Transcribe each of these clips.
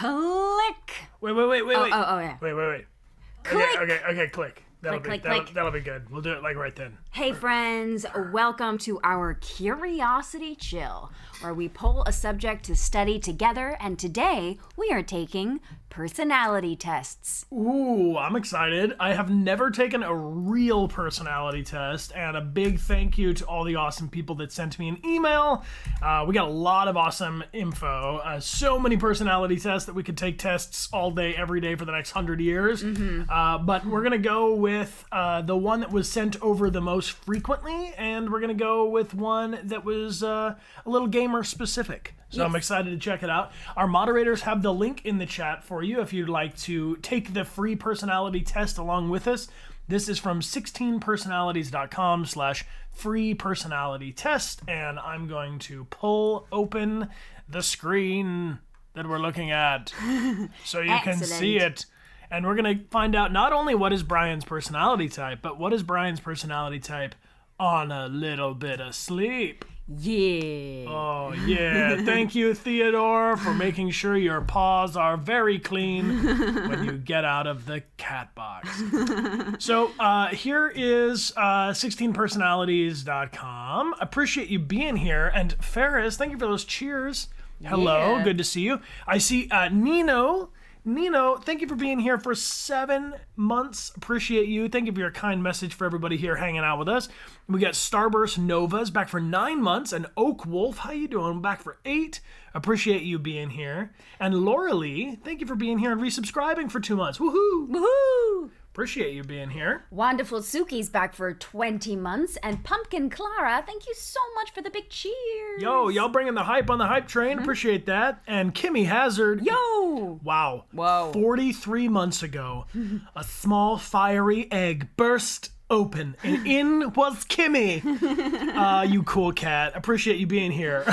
Click. Wait. Oh, yeah. Wait. Click. Okay, click. Click. That'll be good. We'll do it like right then. Hey friends, welcome to our Curiosity Chill, where we pull a subject to study together, and today we are taking personality tests. Ooh, I'm excited. I have never taken a real personality test, and a big thank you to all the awesome people that sent me an email. We got a lot of awesome info. So many personality tests that we could take tests all day, every day for the next 100 years. But we're going to go with the one that was sent over the most frequently, and we're going to go with one that was a little gamer specific. So yes. I'm excited to check it out. Our moderators have the link in the chat for you if you'd like to take the free personality test along with us. This is from 16personalities.com/free personality test, and I'm going to pull open the screen that we're looking at so you can see it. And we're going to find out not only what is Bryan's personality type, but what is Bryan's personality type on a little bit of sleep. Yeah. Oh, yeah. Thank you, Theodore, for making sure your paws are very clean when you get out of the cat box. So here is 16personalities.com. Appreciate you being here. And Ferris, thank you for those cheers. Hello. Yeah. Good to see you. I see Nino, thank you for being here for 7 months. Appreciate you. Thank you for your kind message for everybody here hanging out with us. We got Starburst Novas back for 9 months, and Oak Wolf, how you doing? Back for 8. Appreciate you being here. And Laura Lee, thank you for being here and resubscribing for 2 months. Woohoo! Woohoo! Appreciate you being here. Wonderful Suki's back for 20 months, and Pumpkin Clara, thank you so much for the big cheers. Yo, y'all bringing the hype on the hype train. Appreciate that. And Kimmy Hazard. Yo! Wow. Whoa. 43 months ago, a small fiery egg burst open, and in was Kimmy. You cool cat. Appreciate you being here.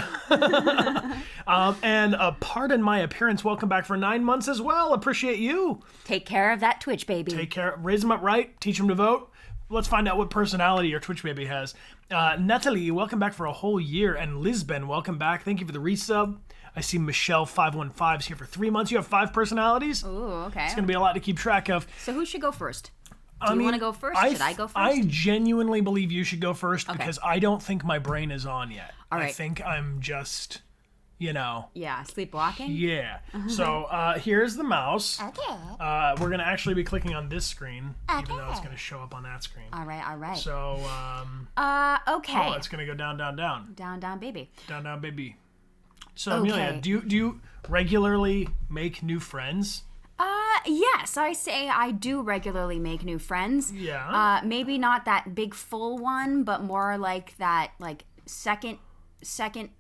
And pardon my appearance. Welcome back for 9 months as well. Appreciate you. Take care of that Twitch baby. Take care. Raise them up right. Teach them to vote. Let's find out what personality your Twitch baby has. Natalie, welcome back for a whole year. And Lisbon, welcome back. Thank you for the resub. I see Michelle515 is here for 3 months. You have 5 personalities. Ooh, okay. It's going to be a lot to keep track of. So who should go first? Do you want to go first? Should I go first? I genuinely believe you should go first because I don't think my brain is on yet. All right. I think I'm just, Yeah, sleepwalking? Yeah. So here's the mouse. Okay. We're going to actually be clicking on this screen, even though it's going to show up on that screen. All right. So, okay. Oh, it's going to go down. Down, baby. Down, baby. So, Amelia, do you regularly make new friends? Yes, I say I do regularly make new friends. Yeah. Maybe not that big full one, but more like that, like second biggest.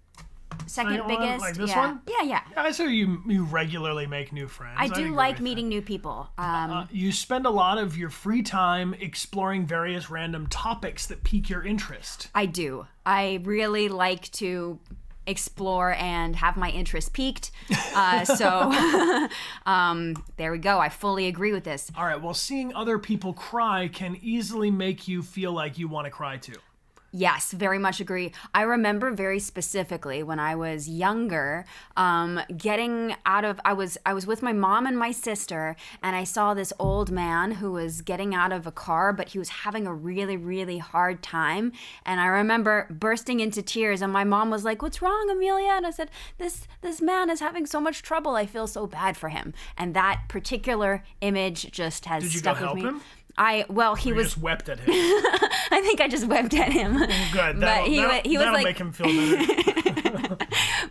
One, like this one? Yeah. I say you regularly make new friends. I do like meeting new people. You spend a lot of your free time exploring various random topics that pique your interest. I do. I really like to explore and have my interest piqued. So there we go. I fully agree with this. All right. Well, seeing other people cry can easily make you feel like you want to cry too. Yes, very much agree. I remember very specifically when I was younger, getting out of, I was with my mom and my sister, and I saw this old man who was getting out of a car, but he was having a really, really hard time. And I remember bursting into tears, and my mom was like, "What's wrong, Amelia?" And I said, this man is having so much trouble. I feel so bad for him. And that particular image just has stuck with me. Did you go help him? He was just wept at him. I think I just wept at him. Good. That'll make him feel better.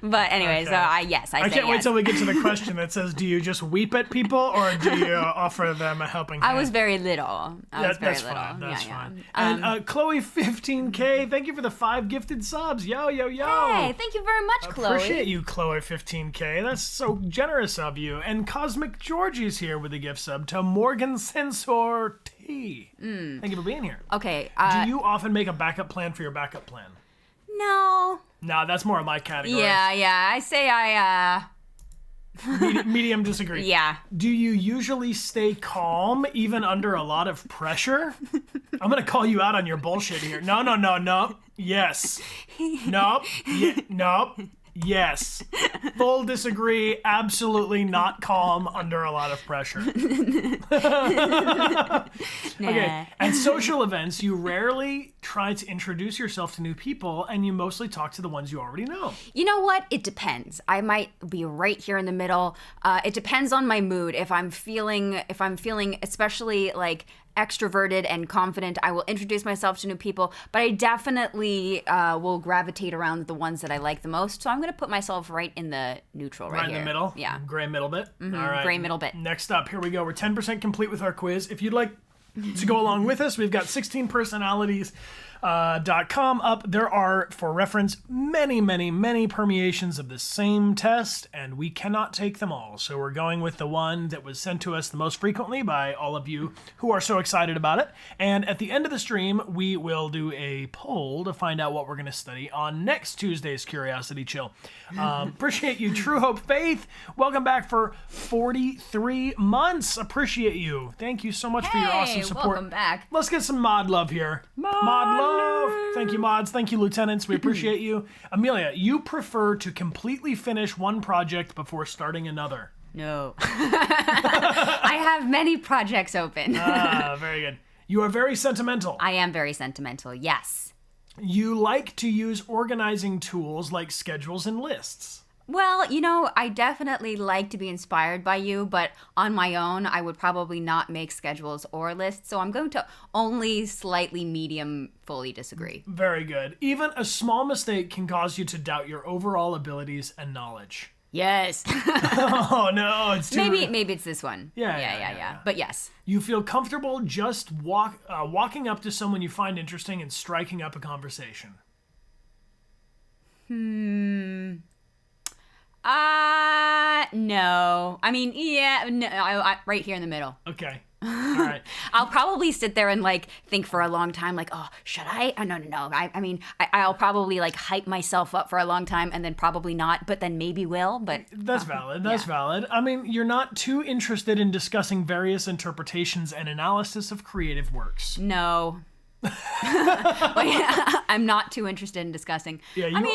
But anyway, okay. So I can't wait till we get to the question that says, do you just weep at people or do you offer them a helping hand? I was very little. That's fine. And Chloe 15K, thank you for the 5 gifted subs. Yo. Hey, thank you very much, Chloe. Appreciate you, Chloe 15K. That's so generous of you. And Cosmic Georgie's here with a gift sub to Morgan Sensor T. Thank you for being here. Okay. Do you often make a backup plan for your backup plan? No. No, that's more of my category. Yeah. I say Medium disagree. Yeah. Do you usually stay calm even under a lot of pressure? I'm going to call you out on your bullshit here. No. Yes. Nope. Yeah, nope. Yes. Full disagree. Absolutely not calm under a lot of pressure. Okay. At social events, you rarely try to introduce yourself to new people, and you mostly talk to the ones you already know. You know what? It depends. I might be right here in the middle. It depends on my mood. If I'm feeling especially like extroverted and confident, I will introduce myself to new people, but I definitely will gravitate around the ones that I like the most. So I'm going to put myself right in the neutral right here. Right in the middle? Yeah. Gray middle bit? Mm-hmm. All right. Gray middle bit. Next up, here we go. We're 10% complete with our quiz. If you'd like to go along with us, we've got 16 personalities. .com up. There are, for reference, many permeations of the same test, and we cannot take them all. So we're going with the one that was sent to us the most frequently by all of you who are so excited about it. And at the end of the stream, we will do a poll to find out what we're going to study on next Tuesday's Curiosity Chill. Appreciate you, True Hope Faith. Welcome back for 43 months. Appreciate you. Thank you so much for your awesome support. Welcome back. Let's get some mod love here. Mod love. Thank you, mods. Thank you, lieutenants. We appreciate you. Amelia, you prefer to completely finish one project before starting another. No. I have many projects open. Very good. You are very sentimental. I am very sentimental, yes. You like to use organizing tools like schedules and lists. Well, you know, I definitely like to be inspired by you, but on my own, I would probably not make schedules or lists, so I'm going to only slightly medium fully disagree. Very good. Even a small mistake can cause you to doubt your overall abilities and knowledge. Yes. Oh, no, it's too... Maybe it's this one. Yeah. But yes. You feel comfortable just walking up to someone you find interesting and striking up a conversation. No. I mean, yeah, no, I right here in the middle. Okay. All right. I'll probably sit there and like think for a long time, like, oh, should I? Oh, no. I'll probably like hype myself up for a long time and then probably not, but then maybe will. But that's valid. That's valid. I mean, you're not too interested in discussing various interpretations and analysis of creative works. No. I'm not too interested in discussing. Yeah, you're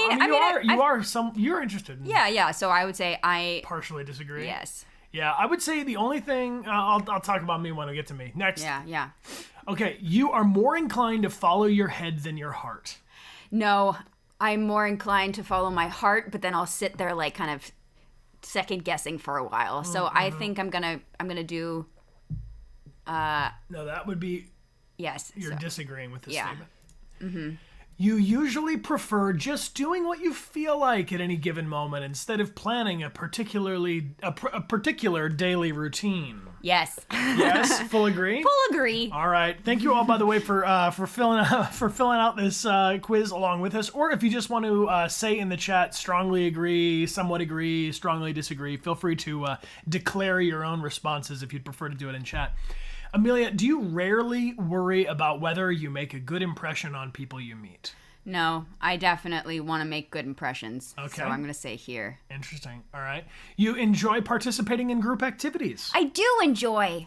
interested in. Yeah. So I would say I partially disagree. Yes. Yeah, I would say the only thing I'll talk about me when we get to me next. Yeah. Okay, you are more inclined to follow your head than your heart. No, I'm more inclined to follow my heart, but then I'll sit there like kind of second guessing for a while. So I think I'm gonna do. No, that would be. Yes. You're disagreeing with this statement. Mm-hmm. You usually prefer just doing what you feel like at any given moment instead of planning a particular daily routine. Yes. Yes. Full agree. Full agree. All right. Thank you all, by the way, for filling out this quiz along with us. Or if you just want to say in the chat, strongly agree, somewhat agree, strongly disagree, feel free to declare your own responses if you'd prefer to do it in chat. Amelia, do you rarely worry about whether you make a good impression on people you meet? No, I definitely want to make good impressions. Okay. So I'm going to say here. Interesting. All right. You enjoy participating in group activities. I do enjoy.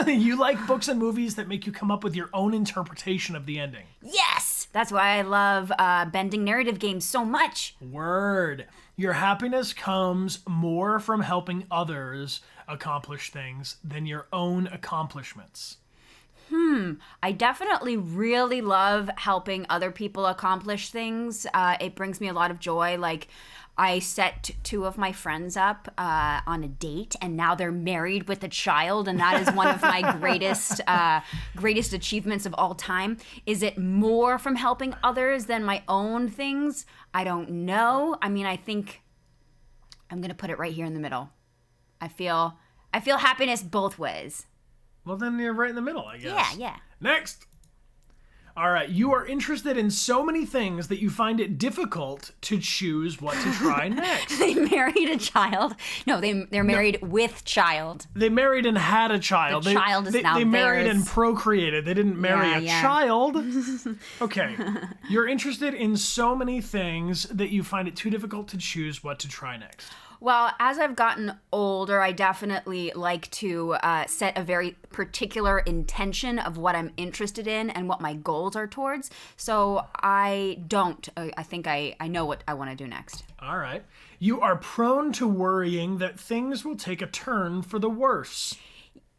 You like books and movies that make you come up with your own interpretation of the ending. Yes! That's why I love bending narrative games so much. Word. Your happiness comes more from helping others accomplish things than your own accomplishments. I definitely really love helping other people accomplish things. It brings me a lot of joy. Like, I set two of my friends up on a date, and now they're married with a child, and that is one of my greatest achievements of all time. Is it more from helping others than my own things? I don't know. I mean, I think I'm gonna put it right here in the middle. I feel happiness both ways. Well, then you're right in the middle, I guess. Yeah. Next. All right. You are interested in so many things that you find it difficult to choose what to try next. They married a child. No, they're married with child. They married and had a child. The child is now They married theirs. and procreated. They didn't marry a child. Okay. You're interested in so many things that you find it too difficult to choose what to try next. Well, as I've gotten older, I definitely like to set a very particular intention of what I'm interested in and what my goals are towards. So I don't. I think I know what I want to do next. All right. You are prone to worrying that things will take a turn for the worse.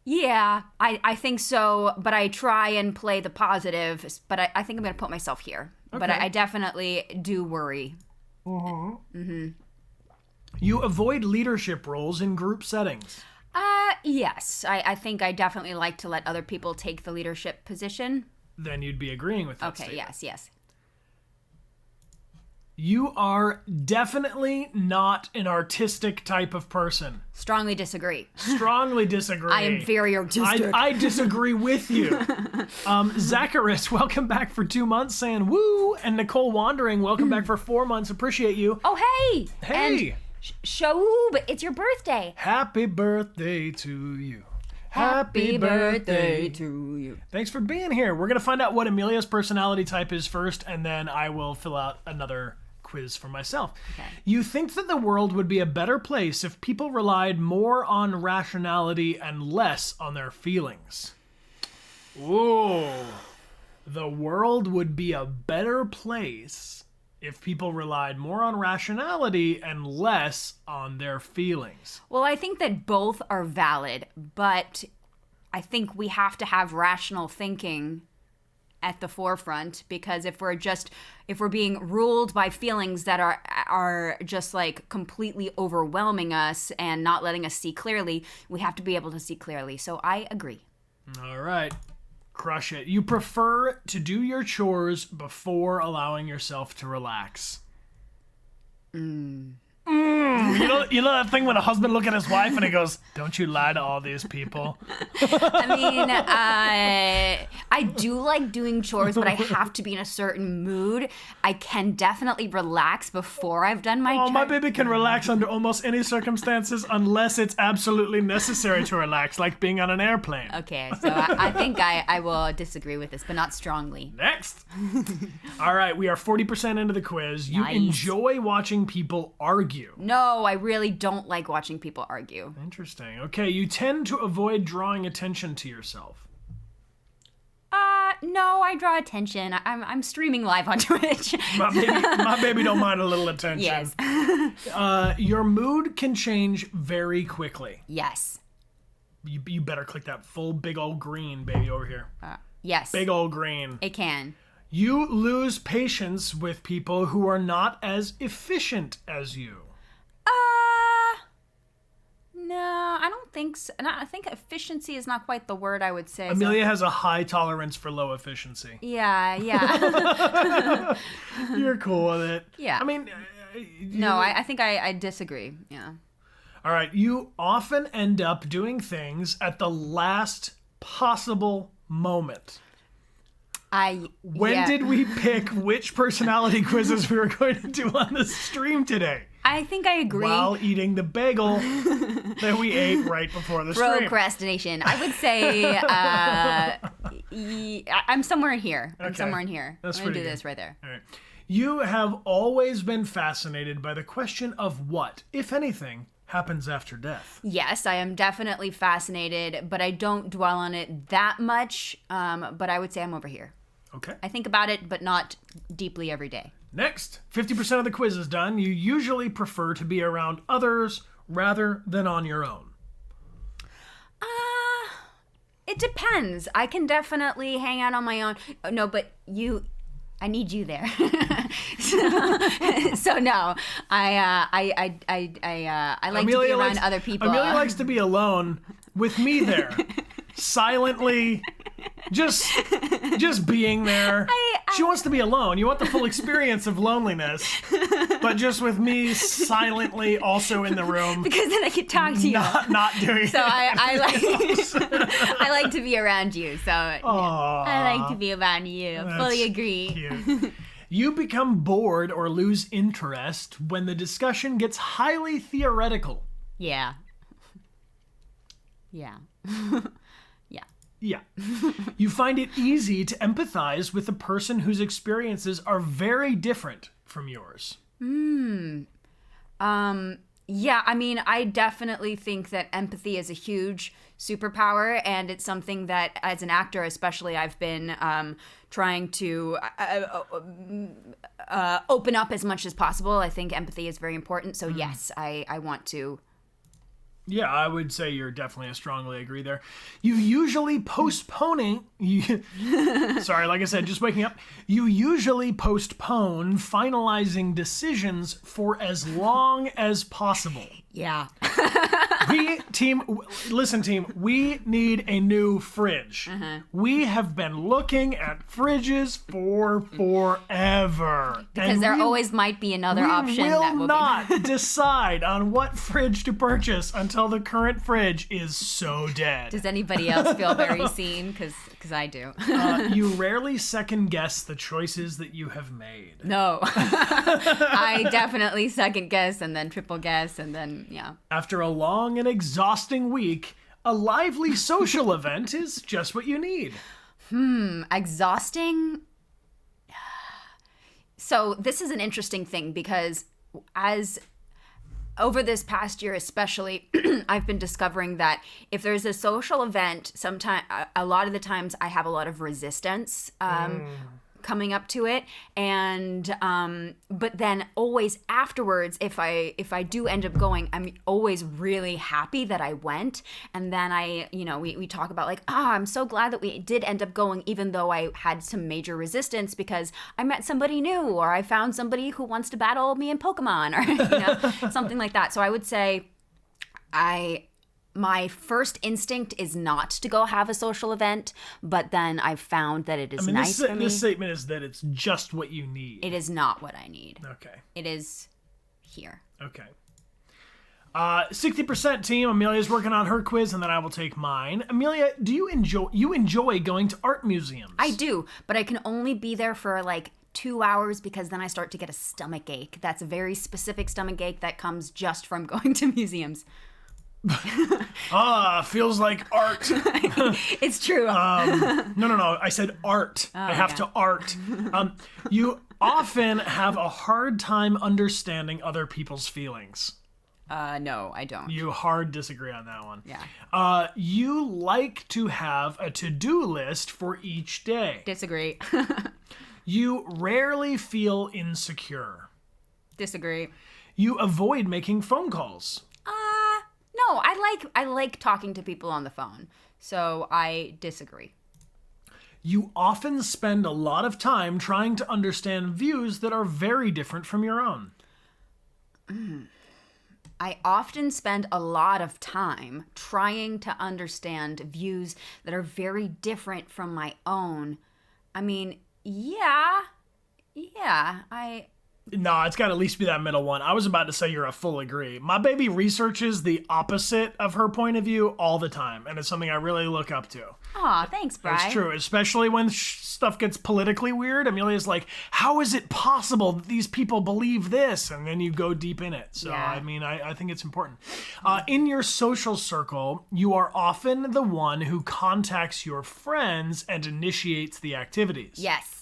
Yeah, I think so, but I try and play the positive, but I think I'm going to put myself here. Okay. But I definitely do worry. You avoid leadership roles in group settings. Yes. I think I definitely like to let other people take the leadership position. Then you'd be agreeing with that Okay, statement. yes. You are definitely not an artistic type of person. Strongly disagree. Strongly disagree. I am very artistic. I disagree with you. Zacharias, welcome back for 2 months, saying woo. And Nicole Wandering, welcome back for 4 months. Appreciate you. Oh, hey. Hey. And Shaub, it's your birthday. Happy birthday to you. Happy birthday to you. Thanks for being here. We're going to find out what Amelia's personality type is first, and then I will fill out another quiz for myself. Okay. You think that the world would be a better place if people relied more on rationality and less on their feelings. Ooh. The world would be a better place if people relied more on rationality and less on their feelings. Well, I think that both are valid, but I think we have to have rational thinking at the forefront, because if we're being ruled by feelings that are just like completely overwhelming us and not letting us see clearly, we have to be able to see clearly. So I agree. All right. Crush it. You prefer to do your chores before allowing yourself to relax. You know that thing when a husband look at his wife and he goes, "Don't you lie to all these people." I mean, I do like doing chores, but I have to be in a certain mood. I can definitely relax before I've done my My baby can relax under almost any circumstances unless it's absolutely necessary to relax, like being on an airplane. Okay, so I think I will disagree with this, but not strongly. Next. All right, we are 40% into the quiz. You Nice. enjoy watching people argue. No, I really don't like watching people argue. Interesting. Okay, you tend to avoid drawing attention to yourself. No, I draw attention. I'm streaming live on Twitch. My baby don't mind a little attention. Yes. Your mood can change very quickly. Yes. You better click that full big old green, baby, over here. Yes. Big old green. It can. You lose patience with people who are not as efficient as you. No, I don't think so. No, I think efficiency is not quite the word I would say. Amelia has a high tolerance for low efficiency. Yeah. You're cool with it. Yeah. I mean... No, I think I disagree. Yeah. All right. You often end up doing things at the last possible moment. When did we pick which personality quizzes we were going to do on the stream today? I think I agree. While eating the bagel that we ate right before the stream. Procrastination. I would say I'm somewhere in here. I'm somewhere in here. That's I'm going to do pretty this right there. All right. You have always been fascinated by the question of what, if anything, happens after death. Yes, I am definitely fascinated, but I don't dwell on it that much. But I would say I'm over here. Okay. I think about it, but not deeply every day. Next, 50% of the quiz is done. You usually prefer to be around others rather than on your own. It depends. I can definitely hang out on my own. No, but I need you there. so no, I like to be around other people. Amelia likes to be alone with me there, silently. Just being there. She wants to be alone. You want the full experience of loneliness, but just with me silently also in the room. Because then I can talk to you. Not doing so I like to be around you. So I like to be around you. Fully agree. Cute. You become bored or lose interest when the discussion gets highly theoretical. Yeah. Yeah. You find it easy to empathize with a person whose experiences are very different from yours. Yeah, I mean, I definitely think that empathy is a huge superpower, and it's something that, as an actor especially, I've been trying to open up as much as possible. I think empathy is very important, so yes, I want to. Yeah, I would say you're definitely strongly agree there. You usually postponing. Sorry, like I said, just waking up. You usually postpone finalizing decisions for as long as possible. Yeah. Listen, team, we need a new fridge. We have been looking at fridges for forever. Because there always might be another option that will not decide on what fridge to purchase until the current fridge is so dead. Does anybody else feel very seen? Because I do. You rarely second guess the choices that you have made. No. I definitely second guess and then triple guess and then, yeah. After a long and exhausting week, a lively social event is just what you need. Exhausting? So this is an interesting thing because over this past year especially, I've been discovering that if there's a social event, a lot of the times I have a lot of resistance coming up to it, and but then always afterwards, if I do end up going, I'm always really happy that I went, and then we talk about like, I'm so glad that we did end up going, even though I had some major resistance because I met somebody new, or I found somebody who wants to battle me in Pokemon, or something like that. So I would say my first instinct is not to go have a social event, but then I've found that it is nice for me. This statement is that it's just what you need. It is not what I need. Okay. It is here. Okay. 60% team. Amelia's working on her quiz, and then I will take mine. Amelia, do you enjoy going to art museums? I do, but I can only be there for like 2 hours because then I start to get a stomach ache. That's a very specific stomach ache that comes just from going to museums. Feels like art. It's true. No. I said art. I have to art. You often have a hard time understanding other people's feelings. No, I don't. You hard disagree on that one. Yeah. You like to have a to-do list for each day. Disagree. You rarely feel insecure. Disagree. You avoid making phone calls. No, I like talking to people on the phone, so I disagree. You often spend a lot of time trying to understand views that are very different from your own. I often spend a lot of time trying to understand views that are very different from my own. I mean, yeah, No, it's got to at least be that middle one. I was about to say you're a full agree. My baby researches the opposite of her point of view all the time, and it's something I really look up to. Aw, thanks, Bryan. It's true, especially when stuff gets politically weird. Amelia's like, how is it possible that these people believe this? And then you go deep in it. So, yeah. I mean, I think it's important. In your social circle, you are often the one who contacts your friends and initiates the activities. Yes.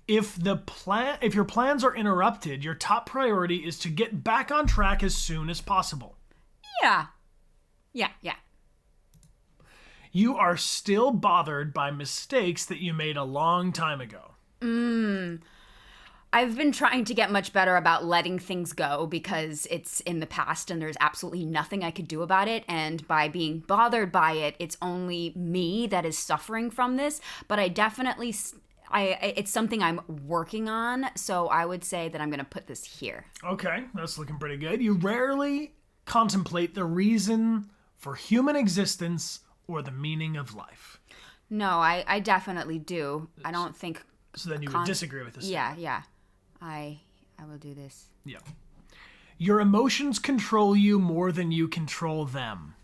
If your plans are interrupted, your top priority is to get back on track as soon as possible. Yeah. You are still bothered by mistakes that you made a long time ago. I've been trying to get much better about letting things go because it's in the past and there's absolutely nothing I could do about it. And by being bothered by it, it's only me that is suffering from this. But I definitely... it's something I'm working on, so I would say that I'm going to put this here. Okay, that's looking pretty good. You rarely contemplate the reason for human existence or the meaning of life. No, I definitely do. I don't think... So then you would disagree with this. Yeah. I will do this. Yeah. Your emotions control you more than you control them.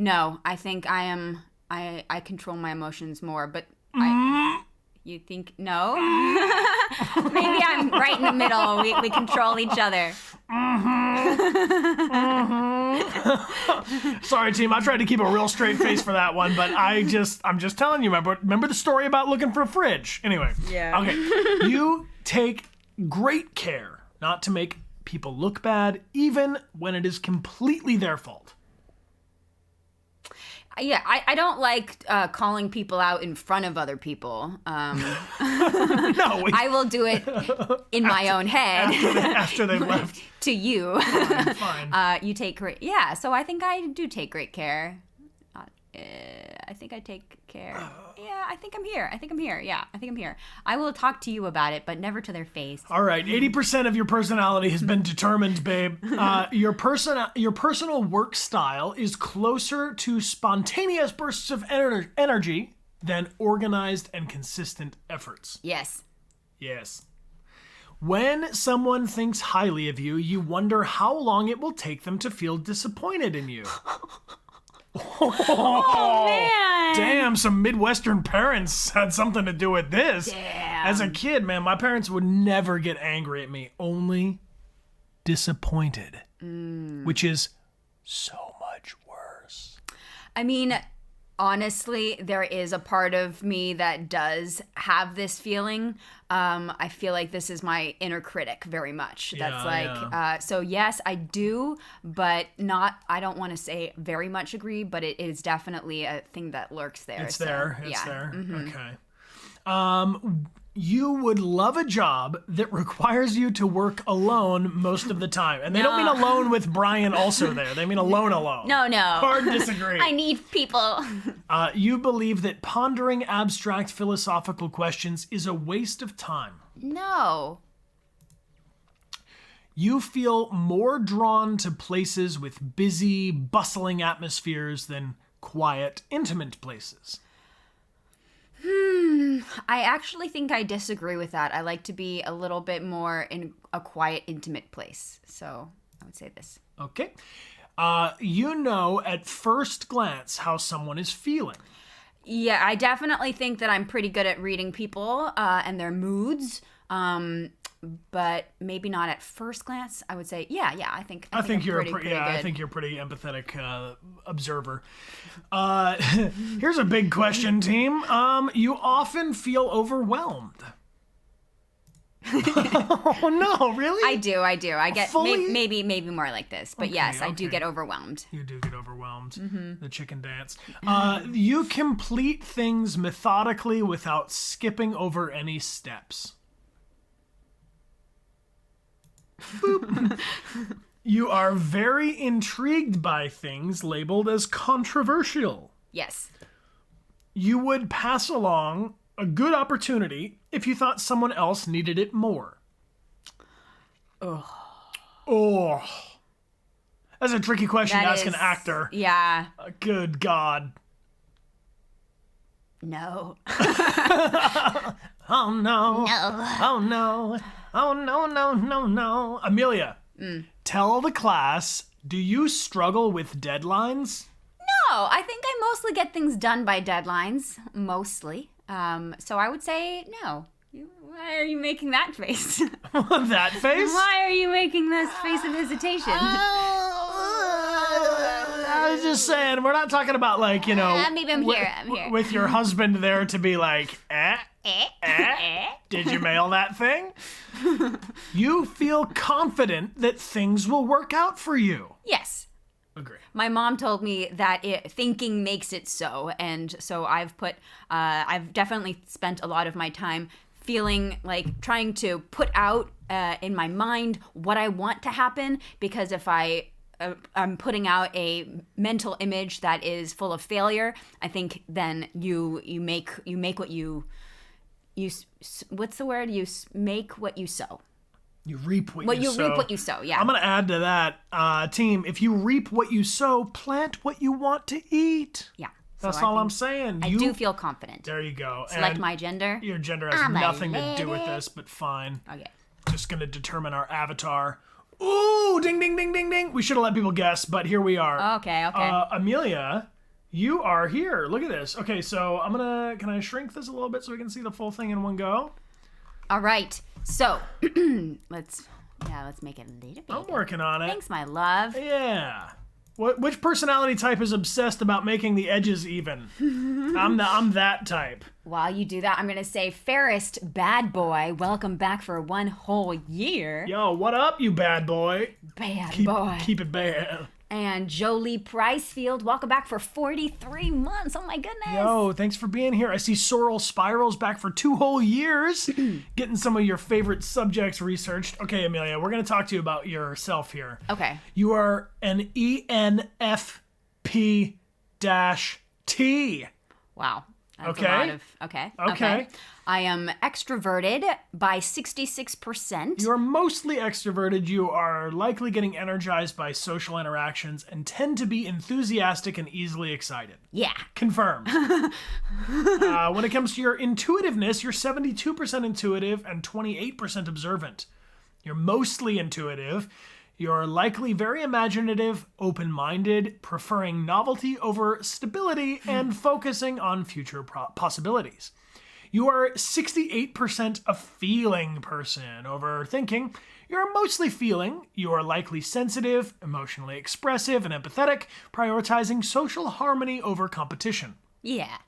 No, I think I control my emotions more, but you think, no? Maybe I'm right in the middle. We control each other. Sorry, team. I tried to keep a real straight face for that one, but I'm just telling you. Remember the story about looking for a fridge? Anyway. Yeah. Okay. You Take great care not to make people look bad, even when it is completely their fault. Yeah, I don't like calling people out in front of other people. No, I will do it in my own head. After they've left. To you. Fine. You take great... Yeah, so I think I do take great care. I think I take care. Yeah, I think I'm here. Yeah, I think I'm here. I will talk to you about it, but never to their face. All right, 80% of your personality has been determined, babe. Your personal work style is closer to spontaneous bursts of energy than organized and consistent efforts. Yes. Yes. When someone thinks highly of you, you wonder how long it will take them to feel disappointed in you. Oh, man. Damn, some Midwestern parents had something to do with this. Damn. As a kid, man, my parents would never get angry at me, only disappointed, which is so much worse. I mean, honestly, there is a part of me that does have this feeling. I feel like this is my inner critic very much. That's so yes, I do, but not, I don't want to say very much agree, but it is definitely a thing that lurks there. It's there. Mm-hmm. Okay. You would love a job that requires you to work alone most of the time. And they don't mean alone with Bryan also there. They mean alone. No. Hard disagree. I need people. You believe that pondering abstract philosophical questions is a waste of time. No. You feel more drawn to places with busy, bustling atmospheres than quiet, intimate places. I actually think I disagree with that. I like to be a little bit more in a quiet, intimate place. So I would say this. Okay. You know at first glance how someone is feeling. Yeah, I definitely think that I'm pretty good at reading people and their moods. But maybe not at first glance. I would say, I think you're pretty good. I think you're a pretty empathetic observer. Here's a big question, team. You often feel overwhelmed. Oh no, really? I do. I get maybe more like this, but yes, I do get overwhelmed. You do get overwhelmed. Mm-hmm. The chicken dance. You complete things methodically without skipping over any steps. Boop. You are very intrigued by things labeled as controversial. Yes. You would pass along a good opportunity if you thought someone else needed it more. Oh. That's a tricky question to ask an actor. Yeah. Good God. No. Oh no. No. Oh no. Oh no. Amelia, tell the class, do you struggle with deadlines? No, I think I mostly get things done by deadlines. Mostly. So I would say no. Why are you making that face? That face? Why are you making this face of hesitation? I was just saying, we're not talking about maybe I'm here. With your husband there to be like, did you mail that thing? You feel confident that things will work out for you. Yes. Agree. My mom told me that thinking makes it so, and so I've definitely spent a lot of my time feeling like trying to put out in my mind what I want to happen, because if I'm putting out a mental image that is full of failure, I think then you make what you what's the word? You make what you sow. You reap what you sow. You reap what you sow, yeah. I'm going to add to that, team. If you reap what you sow, plant what you want to eat. Yeah. That's all I'm saying. I do feel confident. There you go. Select and my gender. Your gender has nothing to do with this, but fine. Okay. Just going to determine our avatar. Ooh, ding, ding, ding, ding, ding. We should have let people guess, but here we are. Okay. Amelia, you are here. Look at this. Okay, so can I shrink this a little bit so we can see the full thing in one go? All right. So, let's make it a little bit. I'm working on it. Thanks, my love. Yeah. Which personality type is obsessed about making the edges even? I'm that type. While you do that, I'm going to say fairest bad boy, welcome back for 1 whole year. Yo, what up, you bad boy? Bad boy. Keep it bad. And Jolie Pricefield, welcome back for 43 months. Oh my goodness. Yo, thanks for being here. I see Sorrel Spirals back for 2 whole years. Getting some of your favorite subjects researched. Okay, Amelia, we're going to talk to you about yourself here. Okay. You are an ENFP-T. Wow. That's Okay. a lot of, okay. I am extroverted by 66%. You are mostly extroverted. You are likely getting energized by social interactions and tend to be enthusiastic and easily excited. Yeah. Confirmed. When it comes to your intuitiveness, you're 72% intuitive and 28% observant. You're mostly intuitive. You're likely very imaginative, open-minded, preferring novelty over stability, and focusing on future possibilities. You are 68% a feeling person over thinking. You're mostly feeling. You are likely sensitive, emotionally expressive, and empathetic, prioritizing social harmony over competition. Yeah.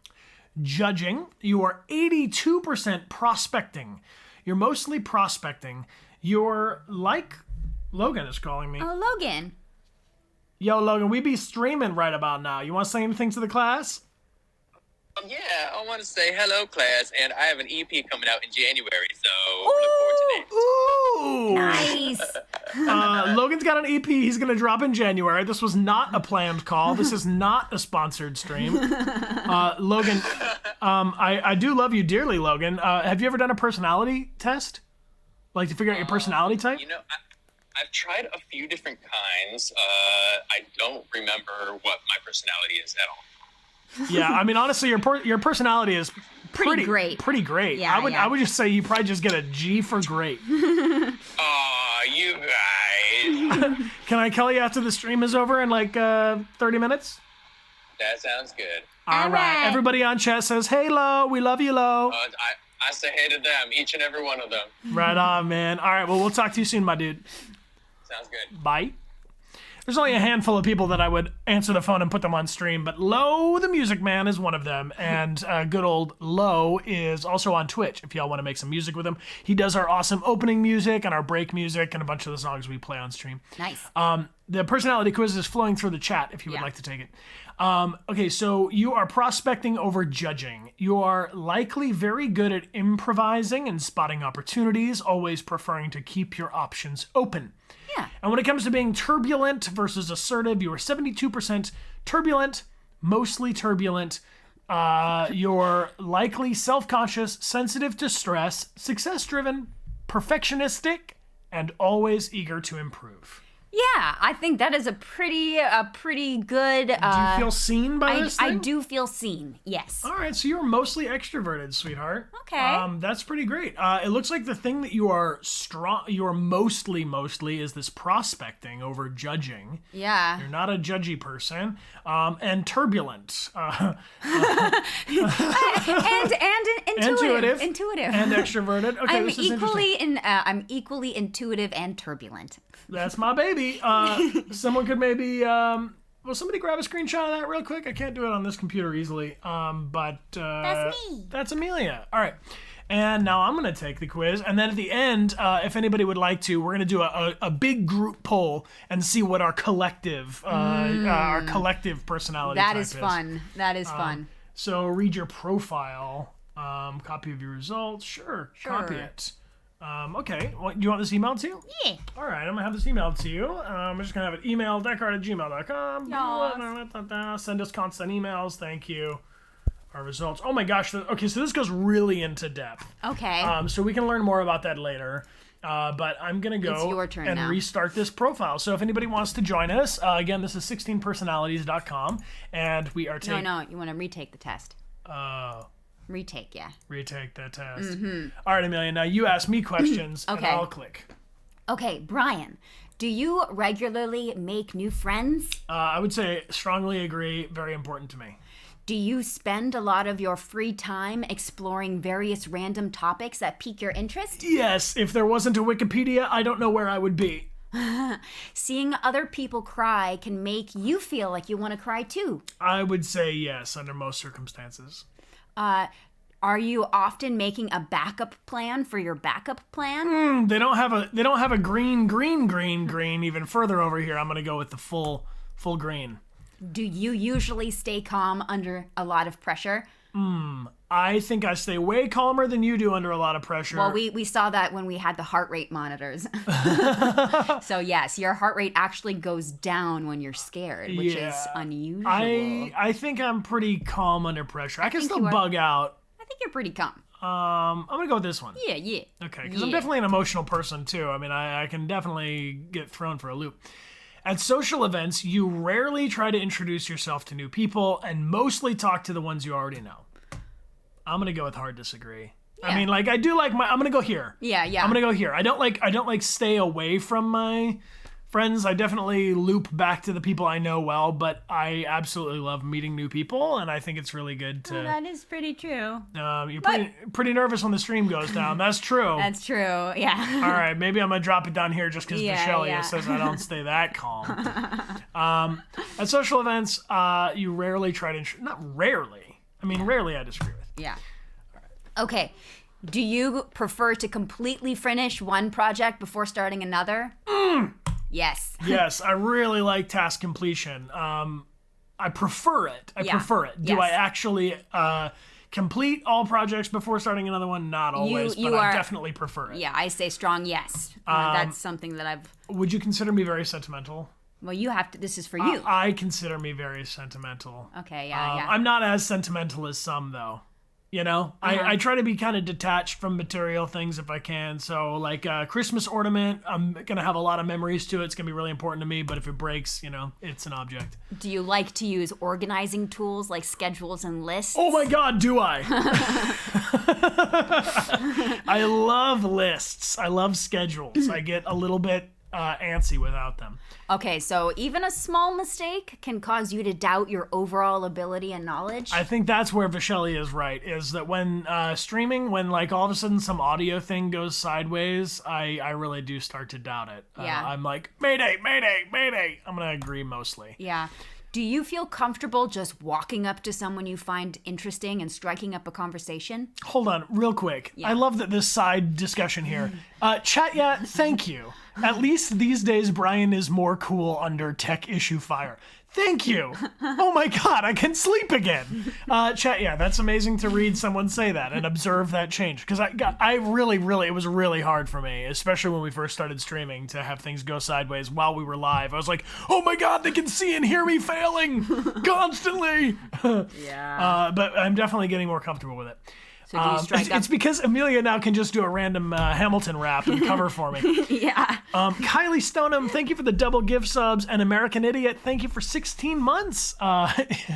Judging. You are 82% prospecting. You're mostly prospecting. You're like... Logan is calling me. Oh, Logan. Yo, Logan, we be streaming right about now. You want to say anything to the class? Yeah, I want to say hello, class, and I have an EP coming out in January, so look forward to that. Ooh! Nice. Logan's got an EP he's going to drop in January. This was not a planned call. This is not a sponsored stream. Logan, I do love you dearly, Logan. Have you ever done a personality test? Like to figure out your personality type? You know, I've tried a few different kinds. I don't remember what my personality is at all. Yeah, I mean, honestly, your personality is Pretty great. Pretty great. Yeah, I would just say you probably just get a G for great. Aw, you guys. Can I call you after the stream is over in like 30 minutes? That sounds good. All right. Everybody on chat says, hey, Lo, we love you, Lo. I say hey to them, each and every one of them. Right on, man. All right, well, we'll talk to you soon, my dude. Sounds good. Bye. There's only a handful of people that I would answer the phone and put them on stream, but Lo the Music Man is one of them, and good old Lo is also on Twitch if y'all want to make some music with him. He does our awesome opening music and our break music and a bunch of the songs we play on stream. Nice. The personality quiz is flowing through the chat if you would like to take it. Okay, so you are prospecting over judging. You are likely very good at improvising and spotting opportunities, always preferring to keep your options open. Yeah. And when it comes to being turbulent versus assertive, you are 72% turbulent, mostly turbulent. You're likely self-conscious, sensitive to stress, success-driven, perfectionistic, and always eager to improve. Yeah, I think that is a pretty good. Do you feel seen by this thing? I do feel seen. Yes. All right, so you're mostly extroverted, sweetheart. Okay. That's pretty great. It looks like the thing that you are mostly is this prospecting over judging. Yeah. You're not a judgy person. And turbulent. and intuitive. And extroverted. Okay, I'm this is interesting. I'm equally intuitive and turbulent. That's my baby. Someone could maybe, will somebody grab a screenshot of that real quick? I can't do it on this computer easily. But That's me. That's Amelia. All right. And now I'm going to take the quiz. And then at the end, if anybody would like to, we're going to do a big group poll and see what our collective personality type is. That is fun. So read your profile. Copy of your results. Sure. Copy it. Okay. Well, do you want this emailed to you? Yeah. All right. I'm going to have this emailed to you. I'm just going to have it emailed dechart@gmail.com. Send us constant emails. Thank you. Our results. Oh my gosh. Okay. So this goes really into depth. Okay. So we can learn more about that later. But I'm going to go It's your turn and now. restart this profile. So if anybody wants to join us, again, this is 16personalities.com. And we are taking... No, you want to retake the test. Retake, yeah. Retake the test. Mm-hmm. All right, Amelia. Now you ask me questions, Okay. and I'll click. Okay, Bryan, do you regularly make new friends? I would say strongly agree. Very important to me. Do you spend a lot of your free time exploring various random topics that pique your interest? Yes. If there wasn't a Wikipedia, I don't know where I would be. Seeing other people cry can make you feel like you want to cry too. I would say yes, under most circumstances. Are you often making a backup plan for your backup plan? They don't have a green even further over here. I'm gonna go with the full green. Do you usually stay calm under a lot of pressure? I think I stay way calmer than you do under a lot of pressure. Well, we saw that when we had the heart rate monitors. So yes, your heart rate actually goes down when you're scared, which is unusual. I think I'm pretty calm under pressure. I can still bug out. I think you're pretty calm. I'm gonna go with this one. Yeah. Okay, because I'm definitely an emotional person too. I mean, I can definitely get thrown for a loop. At social events, you rarely try to introduce yourself to new people and mostly talk to the ones you already know. I'm gonna go with hard disagree. Yeah. I mean, like I do like I'm gonna go here. Yeah. I'm gonna go here. I don't like stay away from my friends. I definitely loop back to the people I know well, but I absolutely love meeting new people, and I think it's really good to. Well, that is pretty true. You're pretty nervous when the stream goes down. That's true. That's true. Yeah. All right, maybe I'm gonna drop it down here just because Michelle says I don't stay that calm. At social events, you rarely try to. Not rarely. I mean, rarely I disagree with. Yeah. Okay. Do you prefer to completely finish one project before starting another? Yes. Yes, I really like task completion. I prefer it. I prefer it. Do Yes. I actually complete all projects before starting another one? Not always, but I definitely prefer it. Yeah, I say strong yes. That's something that I've... Would you consider me very sentimental? Well, you have to... This is for you. I consider me very sentimental. Okay, yeah. I'm not as sentimental as some, though. You know, I try to be kind of detached from material things if I can. So like a Christmas ornament, I'm going to have a lot of memories to it. It's going to be really important to me. But if it breaks, you know, it's an object. Do you like to use organizing tools like schedules and lists? Oh my God, do I? I love lists. I love schedules. I get a little bit antsy without them. Okay, so even a small mistake can cause you to doubt your overall ability and knowledge. I think that's where Vishelli is right, is that when streaming, when like all of a sudden some audio thing goes sideways, I really do start to doubt it. Yeah. I'm like, mayday, mayday, mayday. I'm going to agree mostly. Yeah. Do you feel comfortable just walking up to someone you find interesting and striking up a conversation? Hold on, real quick. I love that this side discussion here. Chat, thank you. At least these days, Bryan is more cool under tech issue fire. Thank you. Oh my God, I can sleep again. Chat, that's amazing to read someone say that and observe that change. Because I really, it was really hard for me, especially when we first started streaming, to have things go sideways while we were live. I was like, oh my God, they can see and hear me failing constantly. Yeah. But I'm definitely getting more comfortable with it. So do you strike up? It's because Amelia now can just do a random Hamilton rap and cover for me. Yeah. Kylie Stoneham, thank you for the double gift subs. And American Idiot, thank you for 16 months.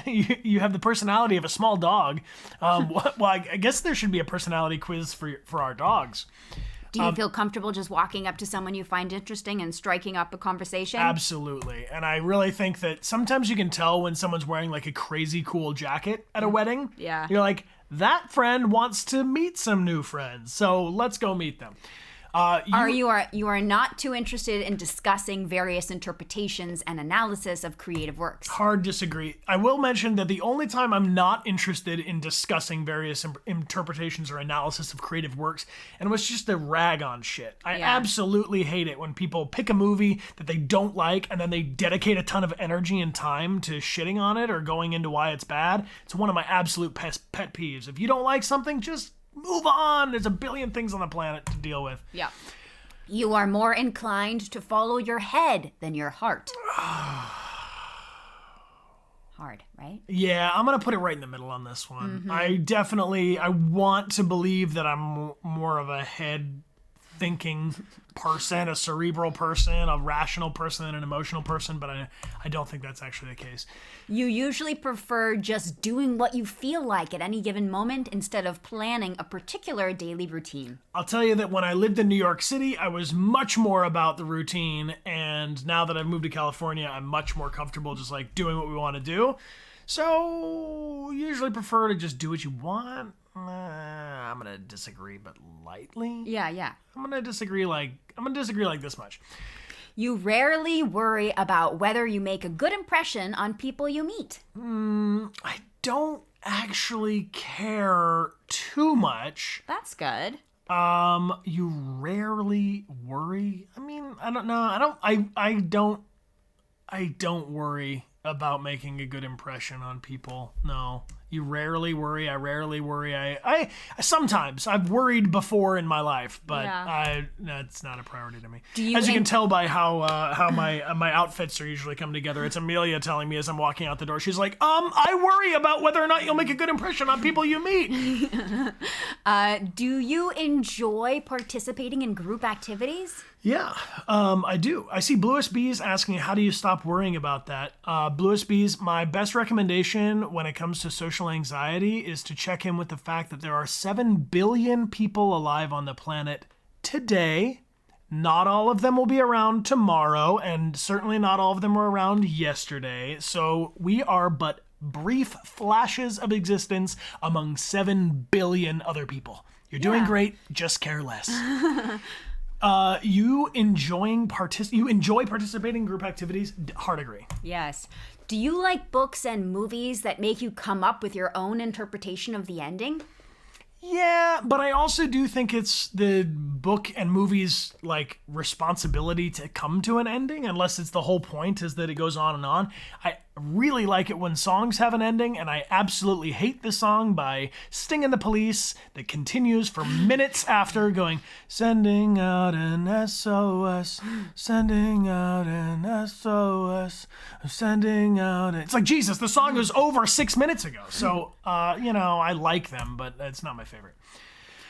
You have the personality of a small dog. Well, I guess there should be a personality quiz for our dogs. Do you feel comfortable just walking up to someone you find interesting and striking up a conversation? Absolutely. And I really think that sometimes you can tell when someone's wearing like a crazy cool jacket at a wedding. Yeah. You're like, that friend wants to meet some new friends, so let's go meet them. You are not too interested in discussing various interpretations and analysis of creative works. Hard disagree. I will mention that the only time I'm not interested in discussing various interpretations or analysis of creative works, and it was just a rag on shit. I absolutely hate it when people pick a movie that they don't like and then they dedicate a ton of energy and time to shitting on it or going into why it's bad. It's one of my absolute pet peeves. If you don't like something, just move on. There's a billion things on the planet to deal with. Yeah. You are more inclined to follow your head than your heart. Hard, right? Yeah, I'm going to put it right in the middle on this one. I want to believe that I'm more of a head thinking person, a cerebral person, a rational person, and an emotional person, but I don't think that's actually the case. You usually prefer just doing what you feel like at any given moment instead of planning a particular daily routine. I'll tell you that when I lived in New York City, I was much more about the routine, and now that I've moved to California, I'm much more comfortable just like doing what we want to do. So, usually prefer to just do what you want. I'm gonna disagree, but lightly. Yeah. I'm gonna disagree like this much. You rarely worry about whether you make a good impression on people you meet. I don't actually care too much. That's good. You rarely worry. I mean, I don't know. I don't worry about making a good impression on people. No. You rarely worry. I rarely worry. I sometimes I've worried before in my life, but that's not a priority to me. As you can tell by how my outfits are usually come together. It's Amelia telling me as I'm walking out the door. She's like, I worry about whether or not you'll make a good impression on people you meet. Do you enjoy participating in group activities? Yeah, I do. I see Bluest Bees asking, how do you stop worrying about that? Bluest Bees, my best recommendation when it comes to social anxiety is to check in with the fact that there are 7 billion people alive on the planet today. Not all of them will be around tomorrow, and certainly not all of them were around yesterday. So we are but brief flashes of existence among 7 billion other people. You're doing great, just care less. You enjoy participating in group activities? Hard agree. Yes. Do you like books and movies that make you come up with your own interpretation of the ending? Yeah, but I also do think it's the book and movies like responsibility to come to an ending, unless it's the whole point is that it goes on and on. I really like it when songs have an ending, and I absolutely hate the song by Sting and the Police that continues for minutes after going, sending out an SOS, sending out an SOS, sending out an... It's like, Jesus, the song was over 6 minutes ago. So, I like them, but it's not my favorite.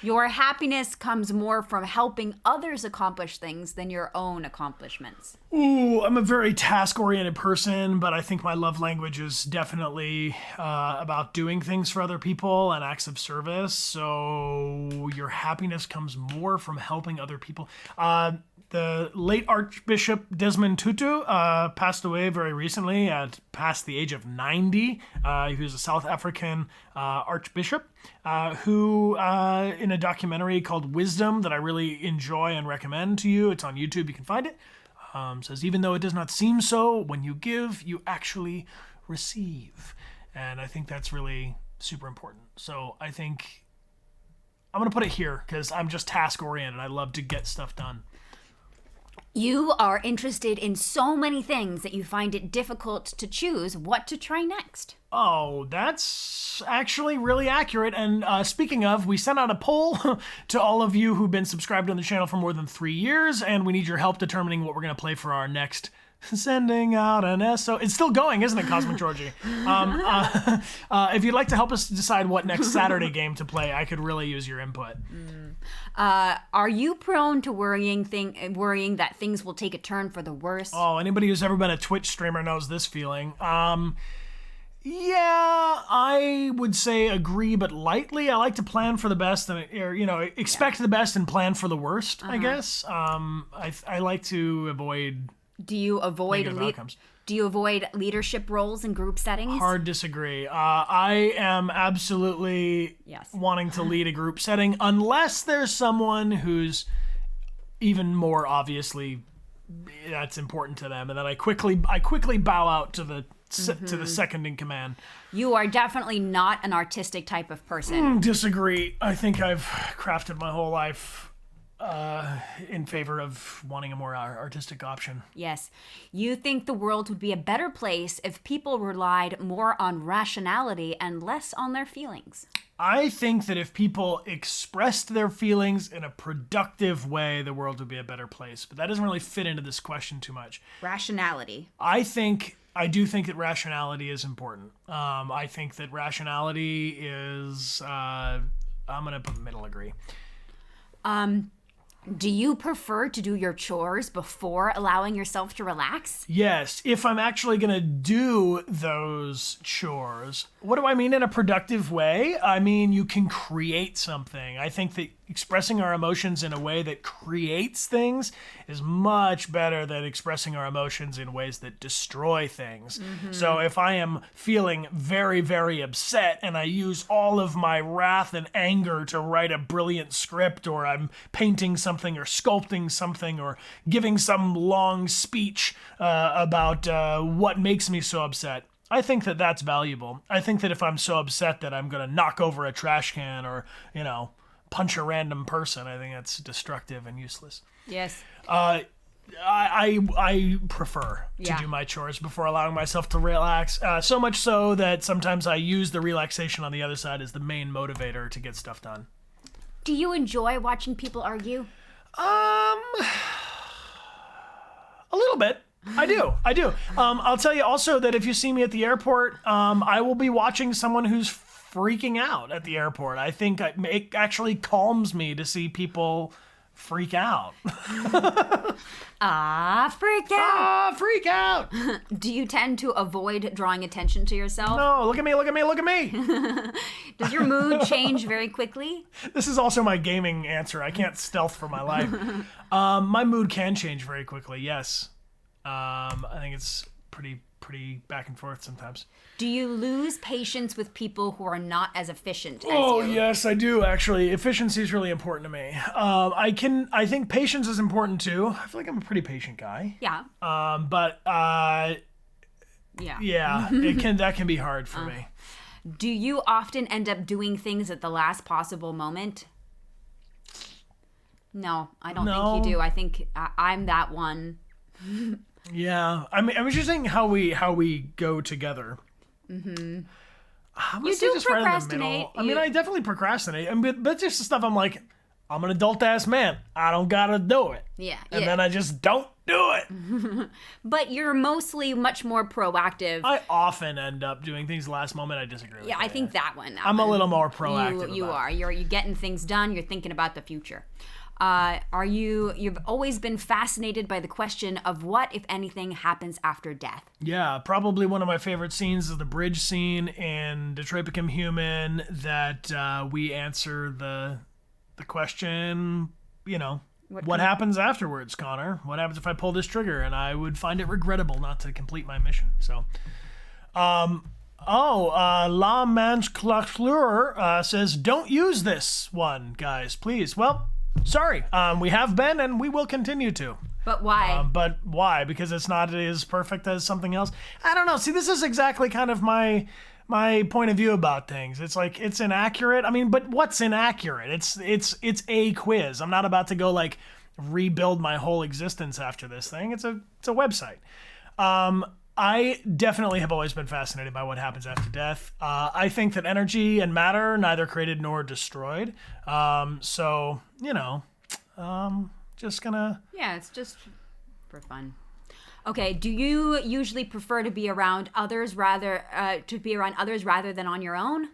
Your happiness comes more from helping others accomplish things than your own accomplishments. Ooh, I'm a very task-oriented person, but I think my love language is definitely about doing things for other people and acts of service. So your happiness comes more from helping other people. The late Archbishop Desmond Tutu passed away very recently at past the age of 90. He was a South African archbishop who, in a documentary called Wisdom that I really enjoy and recommend to you, it's on YouTube, you can find it, says, even though it does not seem so, when you give, you actually receive. And I think that's really super important. So I think I'm going to put it here because I'm just task-oriented. I love to get stuff done. You are interested in so many things that you find it difficult to choose what to try next. Oh, that's actually really accurate. And speaking of, we sent out a poll to all of you who've been subscribed on the channel for more than 3 years, and we need your help determining what we're going to play for our next sending out an SO. It's still going, isn't it, Cosmic Georgie? If you'd like to help us decide what next Saturday game to play, I could really use your input. Are you prone to worrying that things will take a turn for the worse? Oh, anybody who's ever been a Twitch streamer knows this feeling. Yeah, I would say agree, but lightly. I like to plan for the best and, expect the best and plan for the worst, I guess. I like to avoid negative outcomes. Do you avoid leadership roles in group settings? Hard disagree. I am absolutely wanting to lead a group setting unless there's someone who's even more obviously that's important to them, and then I quickly bow out to the second in command. You are definitely not an artistic type of person. Disagree. I think I've crafted my whole life in favor of wanting a more artistic option. Yes. You think the world would be a better place if people relied more on rationality and less on their feelings. I think that if people expressed their feelings in a productive way, the world would be a better place. But that doesn't really fit into this question too much. Rationality. I do think that rationality is important. I think that rationality is, I'm going to put middle agree. Do you prefer to do your chores before allowing yourself to relax? Yes, if I'm actually going to do those chores. What do I mean in a productive way? I mean, you can create something. I think that expressing our emotions in a way that creates things is much better than expressing our emotions in ways that destroy things. So if I am feeling very, very upset and I use all of my wrath and anger to write a brilliant script, or I'm painting something or sculpting something or giving some long speech about what makes me so upset, I think that that's valuable. I think that if I'm so upset that I'm going to knock over a trash can or, punch a random person, I think that's destructive and useless. Yes. I prefer to do my chores before allowing myself to relax. So much so that sometimes I use the relaxation on the other side as the main motivator to get stuff done. Do you enjoy watching people argue? A little bit. I do. I'll tell you also that if you see me at the airport, I will be watching someone who's freaking out at the airport. I think it actually calms me to see people freak out. Freak out. Do you tend to avoid drawing attention to yourself? No, look at me. Does your mood change very quickly? This is also my gaming answer. I can't stealth for my life. My mood can change very quickly, yes. I think it's pretty back and forth sometimes. Do you lose patience with people who are not as efficient as Oh, you? yes, I do, actually. Efficiency is really important to me. I think patience is important, too. I feel like I'm a pretty patient guy. Yeah. Yeah, that can be hard for me. Do you often end up doing things at the last possible moment? No, I don't think you do. I think I'm that one. Yeah, I mean, I was just saying how we go together. Mm-hmm. You do just procrastinate. Right in the middle. I mean, I definitely procrastinate. But just the stuff I'm like, I'm an adult ass man. I don't gotta do it. Yeah. And then I just don't do it. But you're mostly much more proactive. I often end up doing things last moment. I disagree with Yeah, that. I think that one. I'm a little more proactive. You are. You're getting things done. You're thinking about the future. You've always been fascinated by the question of what, if anything, happens after death? Yeah, probably one of my favorite scenes is the bridge scene in Detroit Become Human, that we answer the question, what happens afterwards, Connor? What happens if I pull this trigger? And I would find it regrettable not to complete my mission. So, La Manche Claclure says, don't use this one, guys, please. Well, sorry, we have been and we will continue to. But why? But why? Because it's not as perfect as something else? I don't know. See, this is exactly kind of my point of view about things. It's like, it's inaccurate. I mean, but what's inaccurate? It's a quiz. I'm not about to go rebuild my whole existence after this thing. It's a website. I definitely have always been fascinated by what happens after death. I think that energy and matter are neither created nor destroyed. Just gonna... Yeah, it's just for fun. Okay, do you usually prefer to be around others rather than on your own?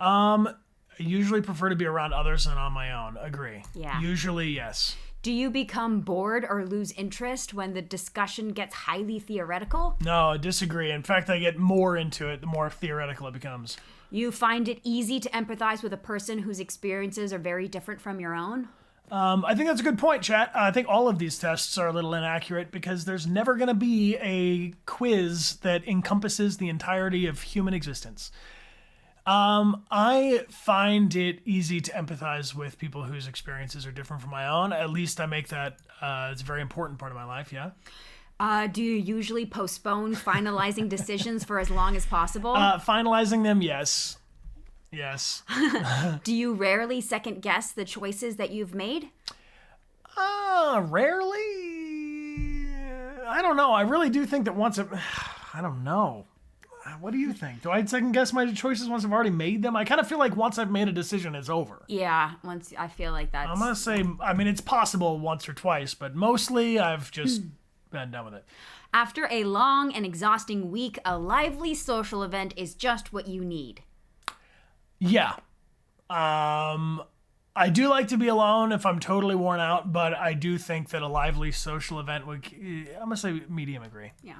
I usually prefer to be around others than on my own. Agree. Yeah. Usually, yes. Do you become bored or lose interest when the discussion gets highly theoretical? No, I disagree. In fact, I get more into it the more theoretical it becomes. You find it easy to empathize with a person whose experiences are very different from your own? I think that's a good point, chat. I think all of these tests are a little inaccurate because there's never going to be a quiz that encompasses the entirety of human existence. I find it easy to empathize with people whose experiences are different from my own. At least I make that, it's a very important part of my life, yeah. Do you usually postpone finalizing decisions for as long as possible? Finalizing them, yes. Yes. Do you rarely second guess the choices that you've made? Rarely? I don't know. I really do think that I don't know. What do you think? Do I second guess my choices once I've already made them? I kind of feel like once I've made a decision, it's over. Yeah, once I feel like that's... I'm going to say, it's possible once or twice, but mostly I've just been done with it. After a long and exhausting week, a lively social event is just what you need. Yeah. I do like to be alone if I'm totally worn out, but I do think that a lively social event would... I'm going to say medium agree. Yeah.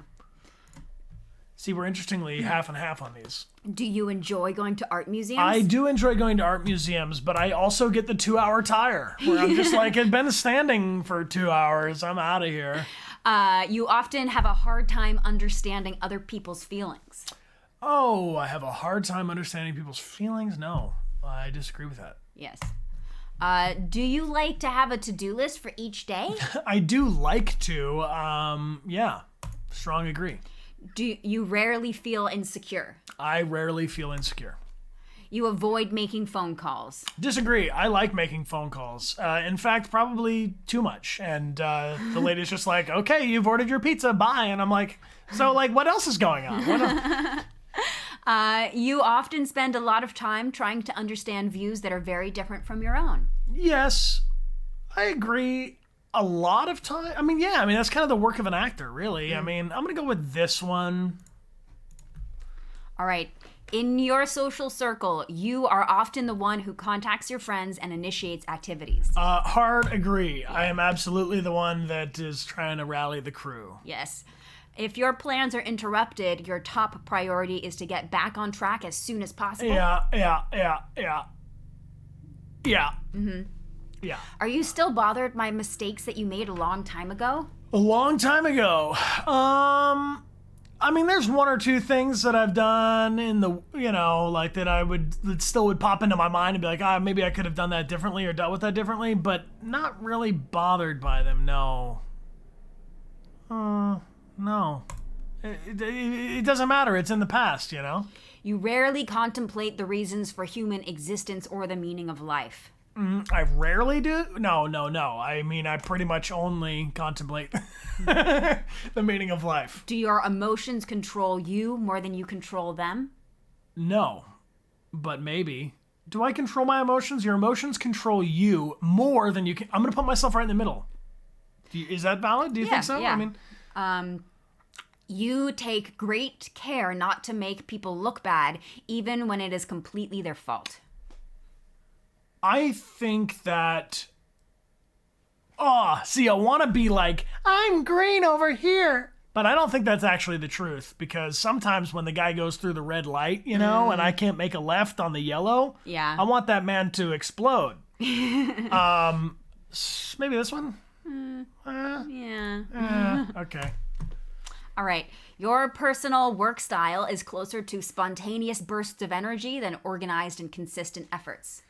See, we're interestingly half and half on these. Do you enjoy going to art museums? I do enjoy going to art museums, but I also get the 2-hour tire where I'm just like, I've been standing for 2 hours. I'm out of here. You often have a hard time understanding other people's feelings. Oh, I have a hard time understanding people's feelings? No, I disagree with that. Yes. Do you like to have a to-do list for each day? I do like to. Yeah, strong agree. Do you rarely feel insecure? I rarely feel insecure. You avoid making phone calls. Disagree. I like making phone calls. In fact, probably too much. And the lady's just like, okay, you've ordered your pizza. Bye. And I'm like, so like, what else is going on? You often spend a lot of time trying to understand views that are very different from your own. Yes, I agree. A lot of time. I mean, yeah. I mean, that's kind of the work of an actor, really. I mean, I'm going to go with this one. All right. In your social circle, you are often the one who contacts your friends and initiates activities. Hard agree. Yeah. I am absolutely the one that is trying to rally the crew. Yes. If your plans are interrupted, your top priority is to get back on track as soon as possible. Yeah. Mm-hmm. Yeah. Are you still bothered by mistakes that you made a long time ago? A long time ago. I mean, there's one or two things that I've done in the, like that still would pop into my mind and be like, maybe I could have done that differently or dealt with that differently, but not really bothered by them, no. No. It doesn't matter. It's in the past, You rarely contemplate the reasons for human existence or the meaning of life. I rarely do. No. I mean, I pretty much only contemplate the meaning of life. Do your emotions control you more than you control them? No, but maybe. Do I control my emotions? Your emotions control you more than you can. I'm going to put myself right in the middle. Is that valid? Do you think so? Yeah. I mean, you take great care not to make people look bad, even when it is completely their fault. I think that... I want to be like, I'm green over here. But I don't think that's actually the truth, because sometimes when the guy goes through the red light, and I can't make a left on the yellow, yeah, I want that man to explode. Maybe this one? Yeah. Okay. All right. Your personal work style is closer to spontaneous bursts of energy than organized and consistent efforts.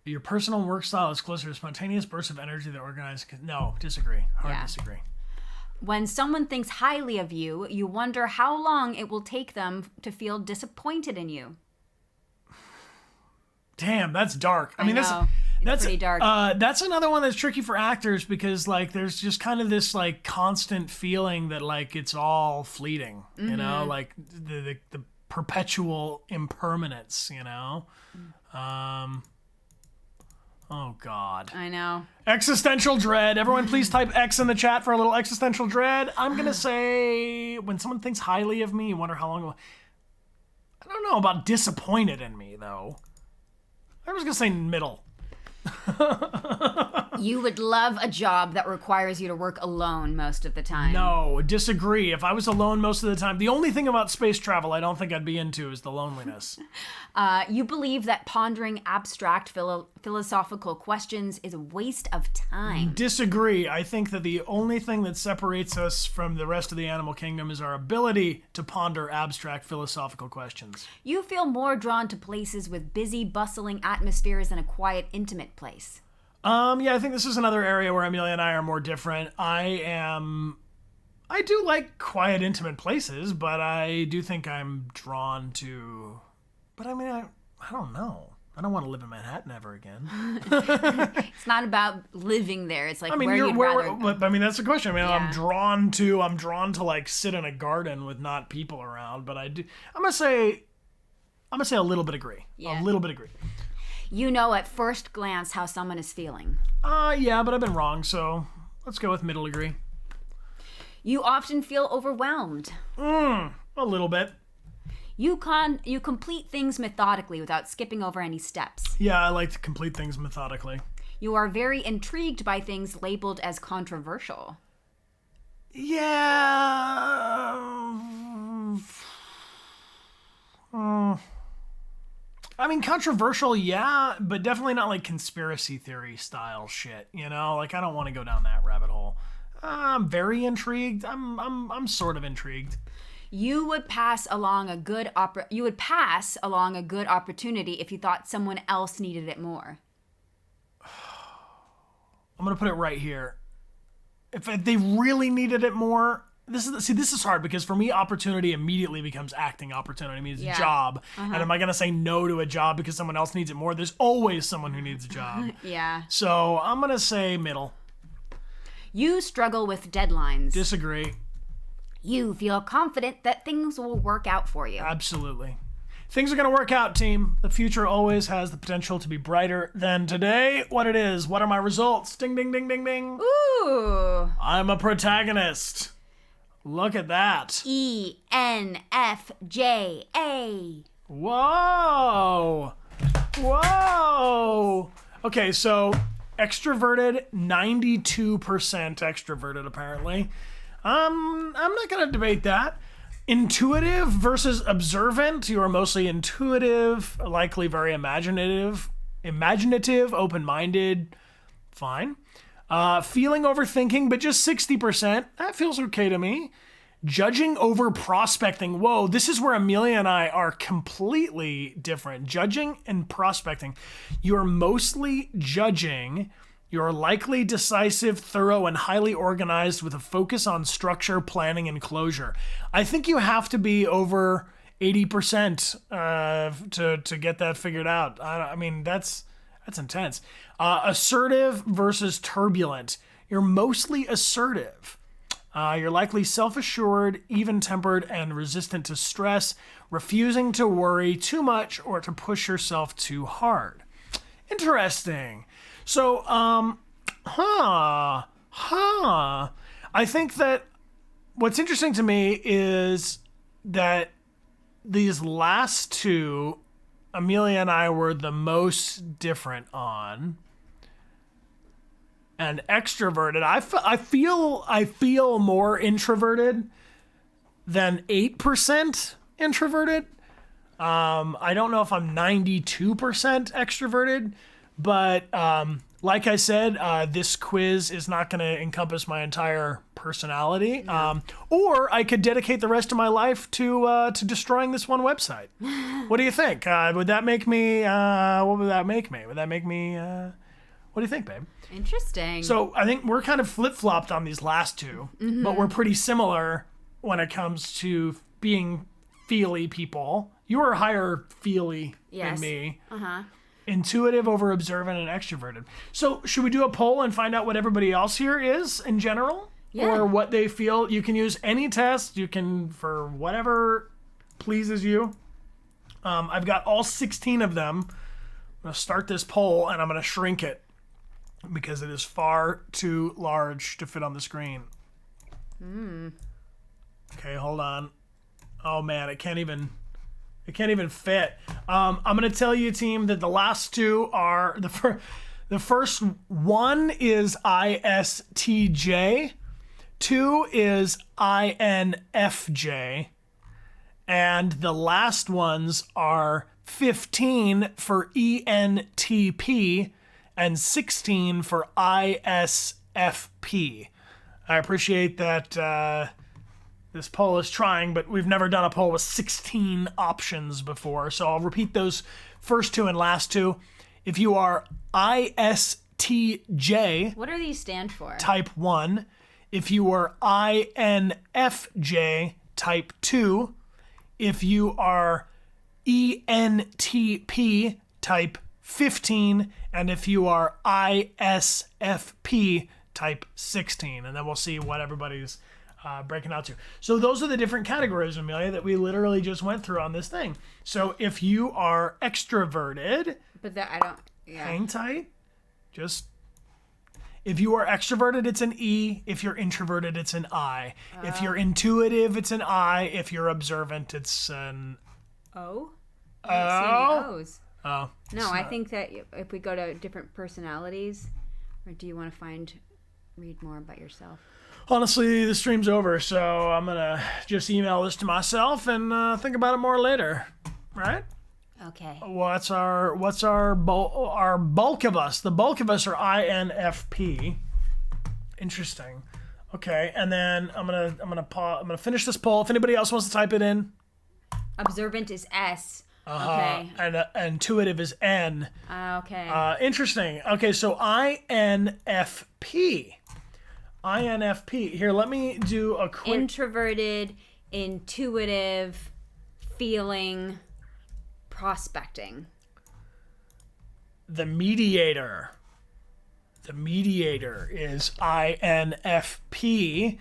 Your personal work style is closer to spontaneous bursts of energy than organized... No, disagree. Hard disagree. When someone thinks highly of you, you wonder how long it will take them to feel disappointed in you. Damn, that's dark. I mean, know. That's pretty dark. That's another one that's tricky for actors because, like, there's just kind of this, like, constant feeling that, like, it's all fleeting, like the perpetual impermanence, Oh, God. I know. Existential dread. Everyone please type X in the chat for a little existential dread. I'm going to say when someone thinks highly of me, you wonder how long... I don't know about disappointed in me, though. I was going to say middle. You would love a job that requires you to work alone most of the time. No, disagree. If I was alone most of the time, the only thing about space travel I don't think I'd be into is the loneliness. You believe that pondering abstract philosophical questions is a waste of time. Disagree. I think that the only thing that separates us from the rest of the animal kingdom is our ability to ponder abstract philosophical questions. You feel more drawn to places with busy, bustling atmospheres than a quiet, intimate place. Yeah, I think this is another area where Amelia and I are more different. I do like quiet, intimate places, but I do think I'm drawn to... But I mean, I don't know. I don't want to live in Manhattan ever again. It's not about living there. It's like where you'd rather... But I mean, that's the question. I mean, yeah. I'm drawn to like sit in a garden with not people around. But I'm gonna say a little bit agree. Yeah. A little bit agree. You know at first glance how someone is feeling. Yeah, but I've been wrong, so let's go with middle agree. You often feel overwhelmed. A little bit. You complete things methodically without skipping over any steps. Yeah, I like to complete things methodically. You are very intrigued by things labeled as controversial. Yeah... mean, controversial, yeah, but definitely not like conspiracy theory style shit, you know? Like, I don't want to go down that rabbit hole. I'm very intrigued. I'm sort of intrigued. You would pass along a good opportunity if you thought someone else needed it more. I'm going to put it right here. If they really needed it more, this is hard because for me, opportunity immediately becomes acting opportunity. I mean, it's a job. And am I going to say no to a job because someone else needs it more? There's always someone who needs a job. Yeah. So I'm going to say middle. You struggle with deadlines. Disagree. You feel confident that things will work out for you. Absolutely. Things are going to work out, team. The future always has the potential to be brighter than today. What it is. What are my results? Ding, ding, ding, ding, ding. Ooh. I'm a protagonist. Look at that. ENFJA. Whoa. Whoa. Okay, so extroverted, 92% extroverted, apparently. I'm not going to debate that. Intuitive versus observant. You are mostly intuitive, likely very imaginative, open-minded. Fine. Feeling overthinking, but just 60%. That feels okay to me. Judging over prospecting. Whoa, this is where Amelia and I are completely different. Judging and prospecting. You're mostly judging. You're likely decisive, thorough, and highly organized with a focus on structure, planning, and closure. I think you have to be over 80% to get that figured out. I mean, that's intense. Assertive versus turbulent. You're mostly assertive. You're likely self-assured, even-tempered, and resistant to stress, refusing to worry too much or to push yourself too hard. Interesting. So, I think that what's interesting to me is that these last two, Amelia and I were the most different on. And extroverted, I feel more introverted than 8% introverted. I don't know if I'm 92% extroverted. But like I said, this quiz is not going to encompass my entire personality. Or I could dedicate the rest of my life to destroying this one website. What do you think? Would that make me? What would that make me? Would that make me? What do you think, babe? Interesting. So I think we're kind of flip-flopped on these last two, but we're pretty similar when it comes to being feely people. You are higher feely than me. Intuitive over observant and extroverted. So should we do a poll and find out what everybody else here is in general? Yeah. Or what they feel? You can use any test. You can, for whatever pleases you. I've got all 16 of them. I'm going to start this poll and I'm going to shrink it because it is far too large to fit on the screen. Okay, hold on. Oh man, it can't even fit. I'm going to tell you, team, that the last two are the first one is ISTJ, 2 is INFJ, and the last ones are 15 for ENTP and 16 for ISFP. I appreciate that. This poll is trying, but we've never done a poll with 16 options before. So I'll repeat those first two and last two. If you are ISTJ, what do these stand for? Type 1. If you are INFJ, Type 2. If you are ENTP, Type 15. And if you are ISFP, Type 16. And then we'll see what everybody's breaking out to. So those are the different categories, Amelia, that we literally just went through on this thing. So if you are extroverted, but that I don't. Yeah. Hang tight. If you are extroverted, it's an E. If you're introverted, it's an I. If you're intuitive, it's an I. If you're observant, it's an O. I don't see any O's. Oh. No, I think that if we go to different personalities, or do you want to read more about yourself? Honestly, the stream's over, so I'm going to just email this to myself and think about it more later. Right? Okay. What's our bulk of us? The bulk of us are INFP. Interesting. Okay, and then I'm gonna finish this poll. If anybody else wants to type it in. Observant is S. Okay. And intuitive is N. Okay. Interesting. Okay, so INFP. INFP. Here, let me do a quick. Introverted, intuitive, feeling, prospecting. The mediator. The mediator is INFP.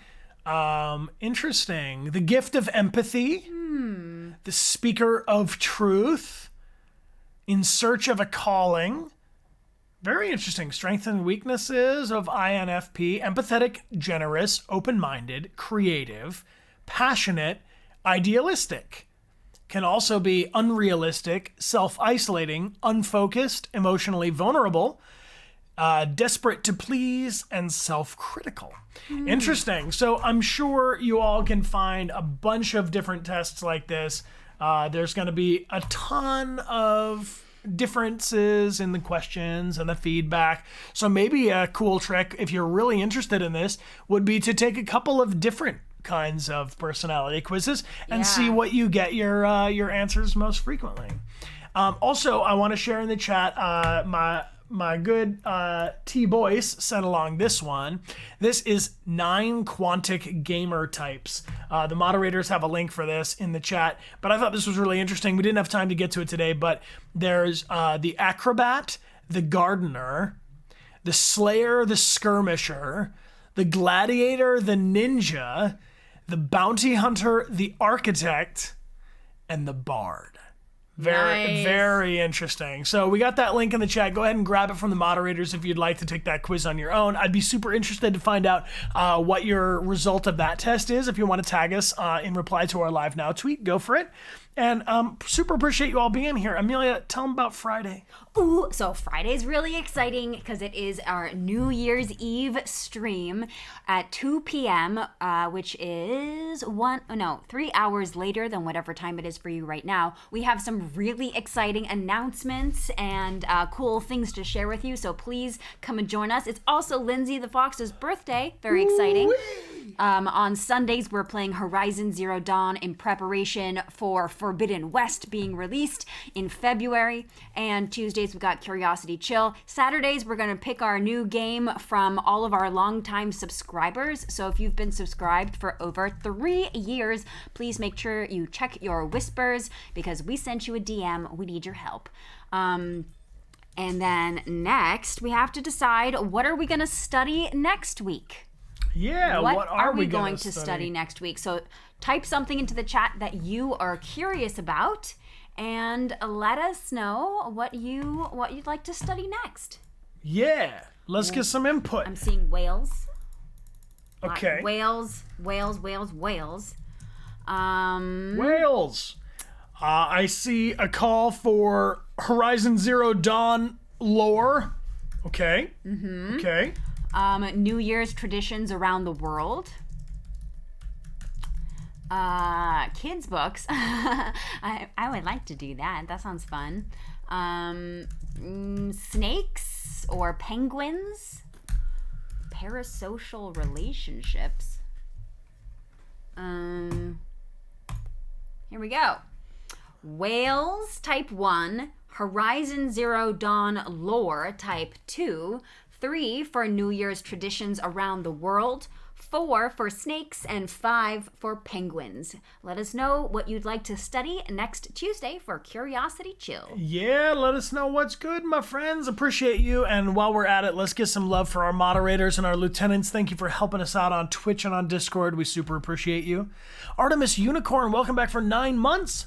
Interesting. The gift of empathy. The speaker of truth. In search of a calling. Very interesting. Strengths and weaknesses of INFP. Empathetic, generous, open-minded, creative, passionate, idealistic. Can also be unrealistic, self-isolating, unfocused, emotionally vulnerable, desperate to please, and self-critical. Interesting. So I'm sure you all can find a bunch of different tests like this. There's going to be a ton of differences in the questions and the feedback. So maybe a cool trick, if you're really interested in this, would be to take a couple of different kinds of personality quizzes and see what you get your answers most frequently. Also, I want to share in the chat my good T-Boyce sent along this one. This is 9 quantic gamer types. The moderators have a link for this in the chat, but I thought this was really interesting. We didn't have time to get to it today, but there's the acrobat, the gardener, the slayer, the skirmisher, the gladiator, the ninja, the bounty hunter, the architect, and the bard. Very interesting. So we got that link in the chat. Go ahead and grab it from the moderators if you'd like to take that quiz on your own. I'd be super interested to find out what your result of that test is. If you want to tag us in reply to our Live Now tweet, go for it. And super appreciate you all being here. Amelia, tell them about Friday. Ooh, so Friday's really exciting because it is our New Year's Eve stream at 2 p.m., which is 3 hours later than whatever time it is for you right now. We have some really exciting announcements and cool things to share with you, so please come and join us. It's also Lindsay the Fox's birthday. Very exciting. On Sundays, we're playing Horizon Zero Dawn in preparation for Forbidden West being released in February. And Tuesdays, we've got Curiosity Chill. Saturdays, we're going to pick our new game from all of our longtime subscribers. So if you've been subscribed for over 3 years, please make sure you check your whispers because we sent you a DM. We need your help. And then next, we have to decide what are we going to study next week. Yeah, what are we going to study next week? So type something into the chat that you are curious about and let us know what you'd like to study next. Yeah, let's get some input. I'm seeing whales. Okay. Whales. Whales. I see a call for Horizon Zero Dawn lore. Okay. Mm-hmm. Okay. New Year's traditions around the world. Kids books. I would like to do that. That sounds fun. Snakes or penguins. Parasocial relationships. Here we go. Whales, type 1. Horizon Zero Dawn lore, type 2. 3 for New Year's traditions around the world, 4 for snakes, and 5 for penguins. Let us know what you'd like to study next Tuesday for Curiosity Chill. Yeah, let us know what's good, my friends. Appreciate you. And while we're at it, let's get some love for our moderators and our lieutenants. Thank you for helping us out on Twitch and on Discord. We super appreciate you. Artemis Unicorn, welcome back for 9 months.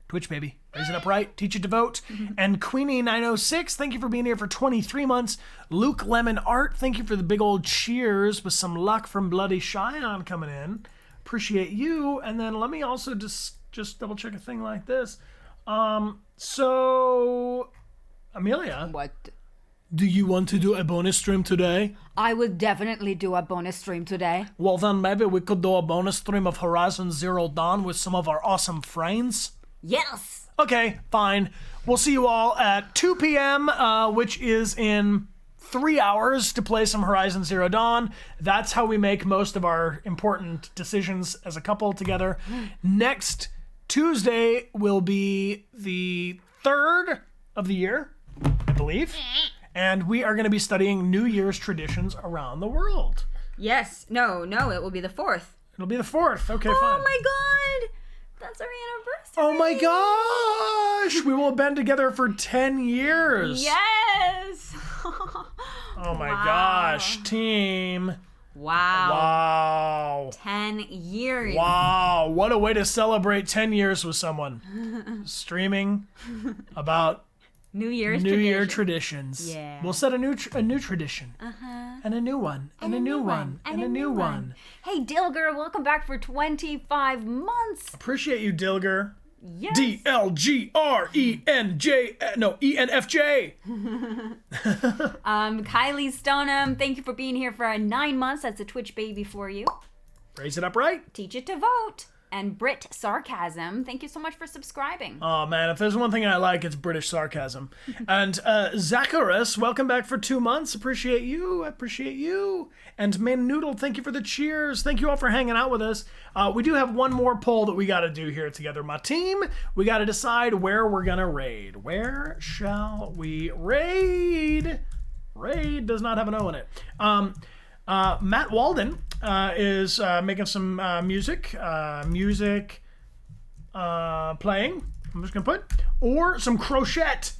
Twitch, baby. Raise it up right. Teach it to vote. And Queenie906, thank you for being here for 23 months. Luke Lemon Art, thank you for the big old cheers with some luck from Bloody Cheyenne coming in. Appreciate you. And then let me also just double check a thing like this. So, Amelia. What? Do you want to do a bonus stream today? I will definitely do a bonus stream today. Well, then maybe we could do a bonus stream of Horizon Zero Dawn with some of our awesome friends. Yes. Okay, fine. We'll see you all at 2 p.m., which is in 3 hours, to play some Horizon Zero Dawn. That's how we make most of our important decisions as a couple together. Next Tuesday will be the 3rd of the year, I believe. And we are going to be studying New Year's traditions around the world. Yes. No, it will be the 4th. It'll be the 4th. Okay, fine. Oh my god. That's our anniversary. Oh my gosh! We will have been together for 10 years. Yes. Oh my gosh, team. Wow. Wow. 10 years. Wow. What a way to celebrate 10 years with someone. Streaming about New Year's New Year traditions. Yeah. We'll set a new tradition. And a new one. And a new one. And a new one. Hey, Dilger, welcome back for 25 months. Appreciate you, Dilger. Yes. ENFJ. Kylie Stoneham, thank you for being here for 9 months. That's a Twitch baby for you. Raise it up right. Teach it to vote. And Brit Sarcasm, thank you so much for subscribing. Oh man, if there's one thing I like, it's British sarcasm. And Zacharias, welcome back for 2 months. Appreciate you. And Man Noodle, thank you for the cheers. Thank you all for hanging out with us. We do have one more poll that we got to do here together. My team, we got to decide where we're going to raid. Where shall we raid? Raid does not have an O in it. Matt Walden is making some music playing. I'm just gonna put, or some crochet.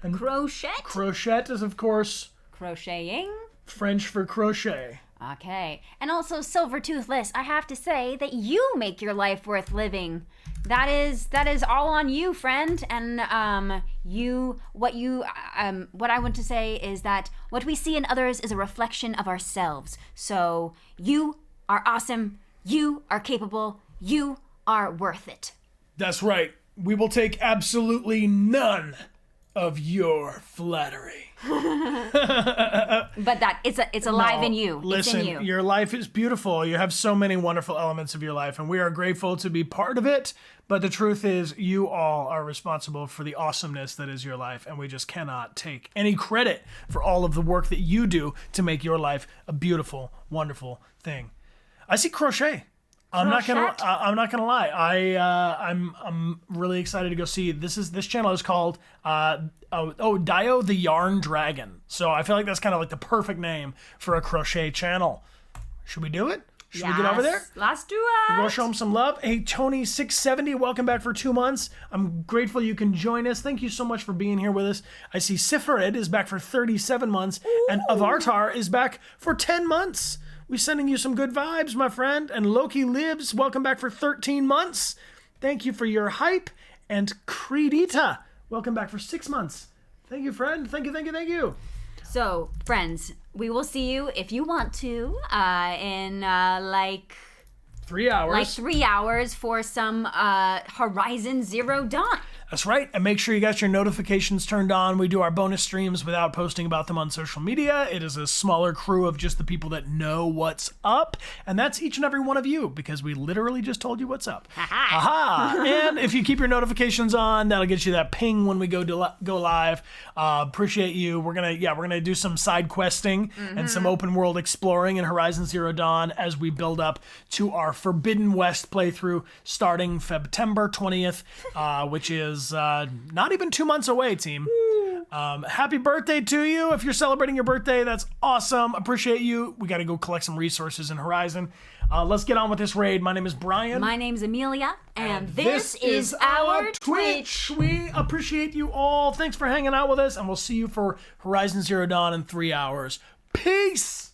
And Crochet? crochet is, of course, Crocheting? French for crochet. Okay. And also, Silver Toothless, I have to say that you make your life worth living. That is all on you, friend. And what I want to say is that what we see in others is a reflection of ourselves. So you are awesome. You are capable. You are worth it. That's right. We will take absolutely none of your flattery. But it's alive in you. Listen, it's in you. Your life is beautiful. You have so many wonderful elements of your life, and we are grateful to be part of it. But the truth is, you all are responsible for the awesomeness that is your life, and we just cannot take any credit for all of the work that you do to make your life a beautiful, wonderful thing. I see crochet. I'm not gonna lie. I'm really excited to go see. This channel is called Dio the Yarn Dragon. So I feel like that's kind of like the perfect name for a crochet channel. Should we do it? Should we get over there? Let's do it. We'll show them some love. Hey, Tony670, welcome back for 2 months. I'm grateful you can join us. Thank you so much for being here with us. I see Sifarid is back for 37 months, and Avartar is back for 10 months. We're sending you some good vibes, my friend. And Loki Lives, welcome back for 13 months. Thank you for your hype. And Creedita, welcome back for 6 months. Thank you, friend. Thank you. So, friends, we will see you if you want to in 3 hours. Like 3 hours for some Horizon Zero Dawn. That's right. And make sure you got your notifications turned on. We do our bonus streams without posting about them on social media. It is a smaller crew of just the people that know what's up. And that's each and every one of you, because we literally just told you what's up. Aha! And if you keep your notifications on, that'll get you that ping when we go live. Appreciate you. We're gonna do some side questing and some open world exploring in Horizon Zero Dawn as we build up to our Forbidden West playthrough starting September 20th, which is not even 2 months away, team. Happy birthday to you. If you're celebrating your birthday, that's awesome. Appreciate you. We got to go collect some resources in Horizon. Let's get on with this raid. My name is Bryan. My name's Amelia. And this is our Twitch. We appreciate you all. Thanks for hanging out with us, and we'll see you for Horizon Zero Dawn in 3 hours. Peace!